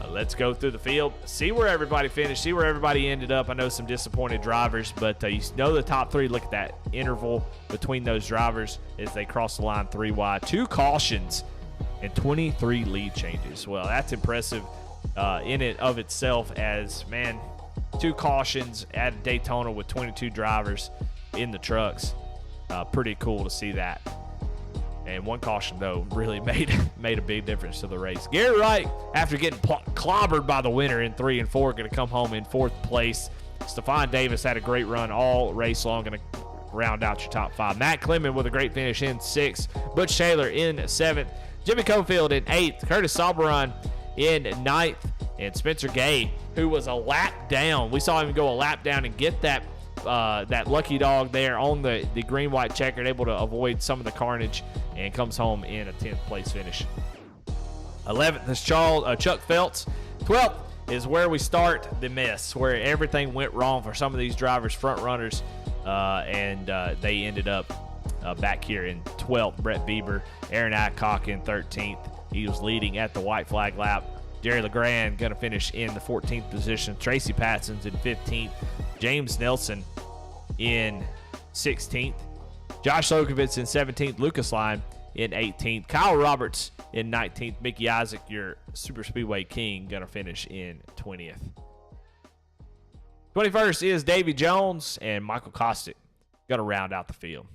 Speaker 1: Let's go through the field, see where everybody finished, see where everybody ended up. I know some disappointed drivers, but you know the top 3. Look at that interval between those drivers as they cross the line 3 wide. 2 cautions and 23 lead changes. Well, that's impressive in and of itself, as, man, 2 cautions at Daytona with 22 drivers in the trucks. Pretty cool to see that. And 1 caution, though, really made a big difference to the race. Gary Wright, after getting clobbered by the winner in 3 and 4, going to come home in 4th place. Stephon Davis had a great run all race long, going to round out your top 5. Matt Clement with a great finish in 6th. Butch Taylor in 7th. Jimmy Cofield in 8th. Curtis Sauberon in 9th. And Spencer Gay, who was a lap down. We saw him go a lap down and get that lucky dog there on the green-white checkered, able to avoid some of the carnage, and comes home in a 10th place finish. 11th is Chuck Phelps. 12th is where we start the mess, where everything went wrong for some of these drivers, front runners, and they ended up back here in 12th. Brett Bieber, Aaron Adcock in 13th. He was leading at the white flag lap. Jerry LeGrand going to finish in the 14th position. Tracy Patson's in 15th. James Nelson in 16th. Josh Lokovitz in 17th. Lucas Line in 18th. Kyle Roberts in 19th. Mickey Isaac, your Super Speedway king, going to finish in 20th. 21st is Davy Jones, and Michael Kostick going to round out the field.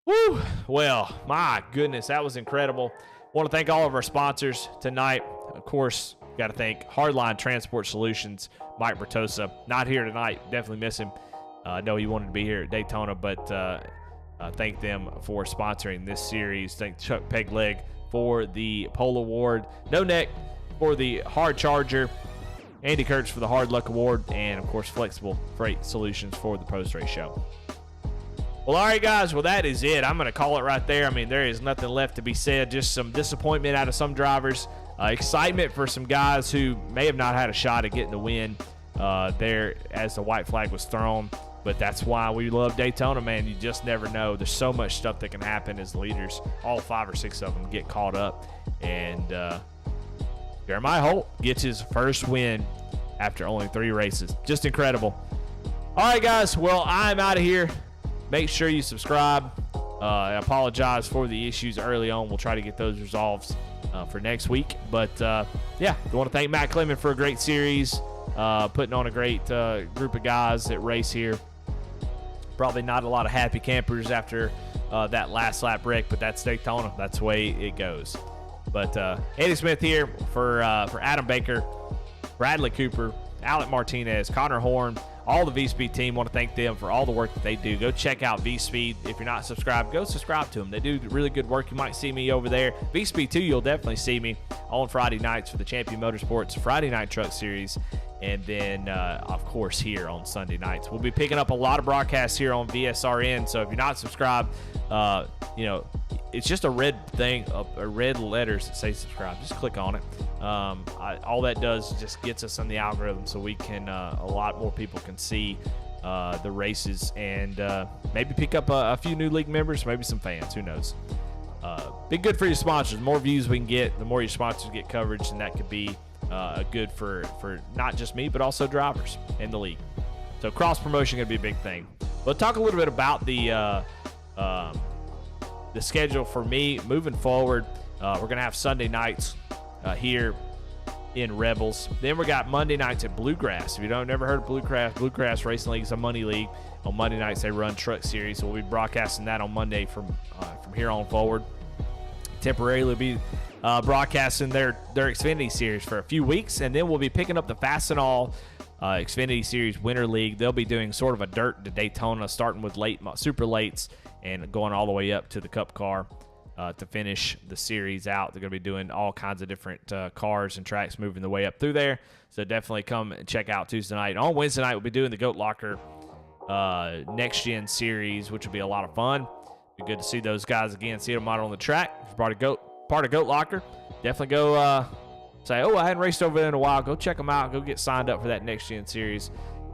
Speaker 1: Woo! Well, my goodness, that was incredible. Want to thank all of our sponsors tonight. Of course, got to thank Hardline Transport Solutions, Mike Bertosa. Not here tonight. Definitely miss him. I know he wanted to be here at Daytona, but thank them for sponsoring this series. Thank Chuck Pegleg for the Pole Award. No Neck for the Hard Charger. Andy Kurtz for the Hard Luck Award. And, of course, Flexible Freight Solutions for the post-race show. Well, all right, guys. Well, that is it. I'm going to call it right there. I mean, there is nothing left to be said. Just some disappointment out of some drivers. Excitement for some guys who may have not had a shot at getting the win there as the white flag was thrown. But that's why we love Daytona, man. You just never know. There's so much stuff that can happen as leaders. All 5 or 6 of them get caught up. And Jeremiah Holt gets his first win after only 3 races. Just incredible. All right, guys. Well, I'm out of here. Make sure you subscribe. I apologize for the issues early on. We'll try to get those resolved for next week. But, yeah, I want to thank Matt Clement for a great series, putting on a great group of guys that race here. Probably not a lot of happy campers after that last lap wreck, but that's Daytona. That's the way it goes. But Eddie Smith here for Adam Baker, Bradley Cooper, Alec Martinez, Connor Horn, all the V-Speed team. Want to thank them for all the work that they do. Go check out V-Speed. If you're not subscribed, go subscribe to them. They do really good work. You might see me over there. V-Speed 2, you'll definitely see me on Friday nights for the Champion Motorsports Friday Night Truck Series. And then, of course, here on Sunday nights. We'll be picking up a lot of broadcasts here on VSRN. So if you're not subscribed, you know, it's just a red thing, a red letters that say subscribe. Just click on it. All that does is just gets us on the algorithm so we can, a lot more people can see the races and maybe pick up a few new league members, maybe some fans. Who knows? Be good for your sponsors. The more views we can get, the more your sponsors get coverage, and that could be good for not just me, but also drivers in the league. So cross promotion going to be a big thing. We'll talk a little bit about the schedule for me moving forward. We're going to have Sunday nights here in Rebels. Then we got Monday nights at Bluegrass. If you don't never heard of Bluegrass Racing League is a money league. On Monday nights they run truck series, so we'll be broadcasting that on Monday from here on forward. Temporarily be broadcasting their Xfinity Series for a few weeks, and then we'll be picking up the Fast and All Xfinity Series Winter League. They'll be doing sort of a dirt to Daytona, starting with super lates and going all the way up to the Cup car to finish the series out. They're going to be doing all kinds of different cars and tracks moving the way up through there. So definitely come and check out Tuesday night. On Wednesday night, we'll be doing the Goat Locker Next Gen Series, which will be a lot of fun. Be good to see those guys again, see them out on the track. If you're part of Goat Locker, definitely go say, oh, I hadn't raced over there in a while. Go check them out. Go get signed up for that Next Gen Series,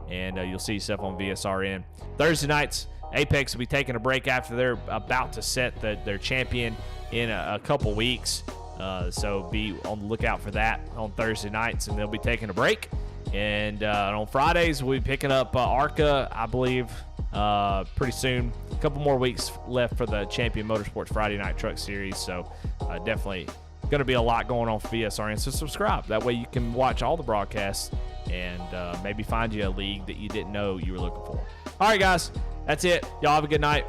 Speaker 1: and you'll see stuff on VSRN. Thursday nights, Apex will be taking a break after they're about to set their champion in a couple weeks. So be on the lookout for that on Thursday nights, and they'll be taking a break. And on Fridays, we'll be picking up ARCA, I believe, pretty soon. A couple more weeks left for the Champion Motorsports Friday Night Truck Series. So definitely going to be a lot going on for VSRN. So subscribe. That way you can watch all the broadcasts and maybe find you a league that you didn't know you were looking for. All right, guys. That's it. Y'all have a good night.